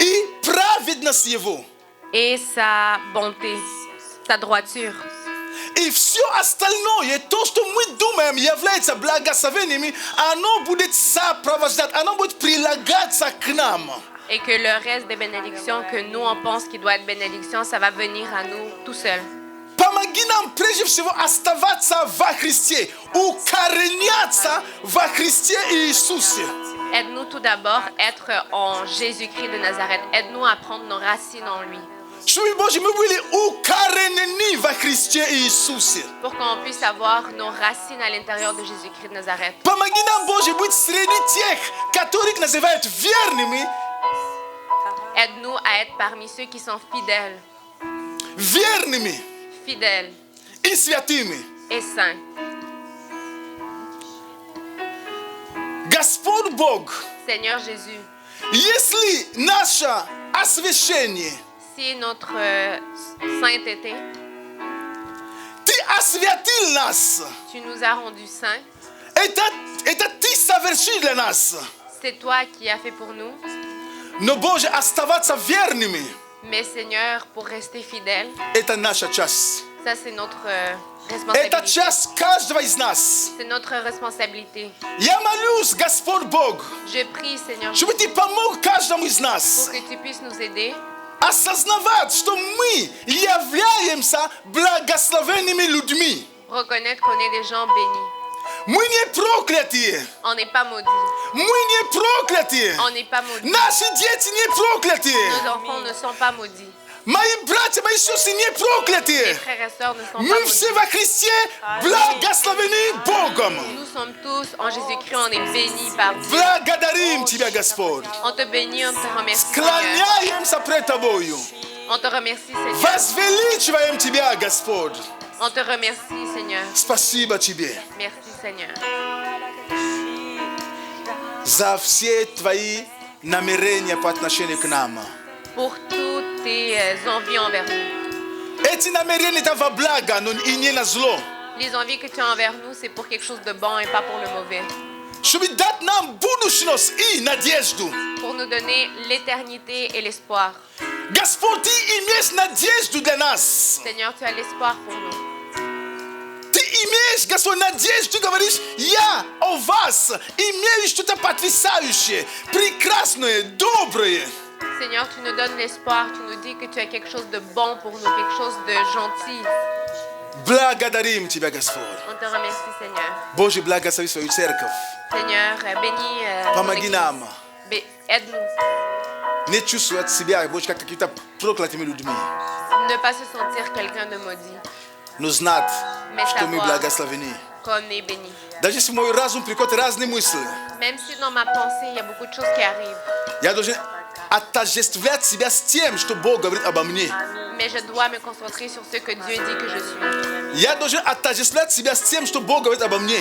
И праведность Его. et sa bonté, sa droiture. И все остальное, то, что мы думаем, является благословениями, оно будет сопровождать, оно будет прилагаться к нам. Et que le reste des bénédictions que nous, on pense qu'il doit être bénédiction, ça va venir à nous tout seul. Помоги нам прежде всего оставаться во Христе, укореняться во Христе Иисусе. Aide-nous tout d'abord à être en Jésus-Christ de Nazareth. Aide-nous à prendre nos racines en lui. Чтобы, Боже, мы были укоренены во Христе Иисусе. Pour qu'on puisse avoir nos racines à l'intérieur de Jésus-Christ de Nazareth. Помоги нам, Боже, быть среди тех, которых называют верными, Aide-nous à être parmi ceux qui sont fidèles, верными fidèles и святыми. et saints. Господь Бог, Seigneur Jésus, если наше освящение, si notre sainteté, Ты освятил нас, tu nous as rendus saints, это Ты совершил для нас. c'est toi qui as fait pour nous. Но, Боже, оставаться верными, Mais Seigneur, pour rester fidèles, это наша часть. ça c'est notre Это responsabilité. часть каждого из нас. C'est notre responsabilité. Я молюсь, Господь Бог, Je prie, Seigneur, чтобы Ты помог каждому из pour нас que tu puisses nous aider осознавать, что мы являемся благословенными людьми. reconnaître qu'on est des gens bénis. Мы не проклятые. On n'est pas maudits. Мы не проклятые. On n'est pas maudits. Наши дети не проклятые. Nos enfants ne sont pas maudits. Мои братья, мои сестры не Mes проклятые. frères et sœurs ne sont pas Мы maudits. все во Христе благословены Богом. Nous sommes tous en Jésus-Christ, on est bénis par Dieu. Благодарим Тебя, Господь. On te bénit, on te remercie, Seigneur. Склоняемся пред Тобою. On te remercie, Seigneur. Возвеличиваем Тебя, Господь. On te remercie, Seigneur. Спасибо Тебе Merci, Seigneur. за все Твои намерения по отношению к нам. Pour toutes tes envies envers nous. Эти намерения это во благо, но и не на зло. Les envies que tu as envers nous, c'est pour quelque chose de bon et pas pour le mauvais. Чтобы дать нам будущность и надежду. Pour nous donner l'éternité et l'espoir. Господь, Ты имеешь надежду для нас. Seigneur, tu as l'espoir pour nous. Ты имеешь, Господь, надежду, Ты говоришь, я о вас имею что-то потрясающее, прекрасное, доброе. Seigneur, tu nous donnes l'espoir, tu nous dis que tu as quelque chose de bon pour nous, quelque chose de gentil. Благодарим Тебя, Господь. On te remercie, Seigneur. Боже, благослови свою церковь. Seigneur, bénis ton Помоги Église. нам Aide-nous. не чувствовать себя, Боже, как какими-то проклятыми людьми, Ne pas se sentir quelqu'un de maudit, но знать, mais что мы savoir благословены. qu'on est béni. Даже если мой разум приходит разные мысли, Même si dans ma pensée, il y a beaucoup de choses qui arrivent, я должен отождествлять себя с тем, что Бог говорит обо мне. mais je dois me concentrer sur ce que Dieu dit que je suis. Я должен отождествлять себя с тем, что Бог говорит обо мне.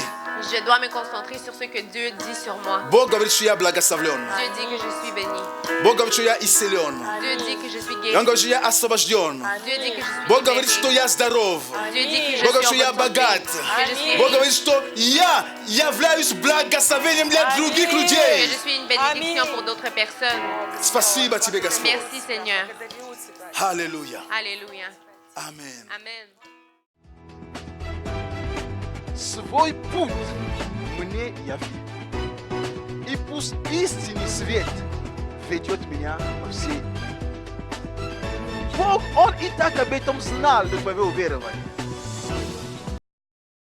Je dois me concentrer sur ce que Dieu dit sur moi. Бог говорит, что я благословлен. Dieu dit que je suis béni. Бог говорит, что я исцелен. Dieu dit que je suis И Он guéri. говорит, что я освобожден. Dieu dit que je suis Бог говорит, libéré. что я здоров. Dieu dit que je Бог говорит, suis что я en bonne santé, богат. que je suis Бог riche, говорит, что я являюсь благословением для других que людей. je suis une bénédiction pour d'autres personnes. Спасибо Тебе, Господь. Merci, Seigneur. Аллилуйя. Alléluia. Аминь. Amen. Свой путь мне яви. И пусть истинный свет ведет меня по всей. Бог, Он и так об этом знал, но твое уверование.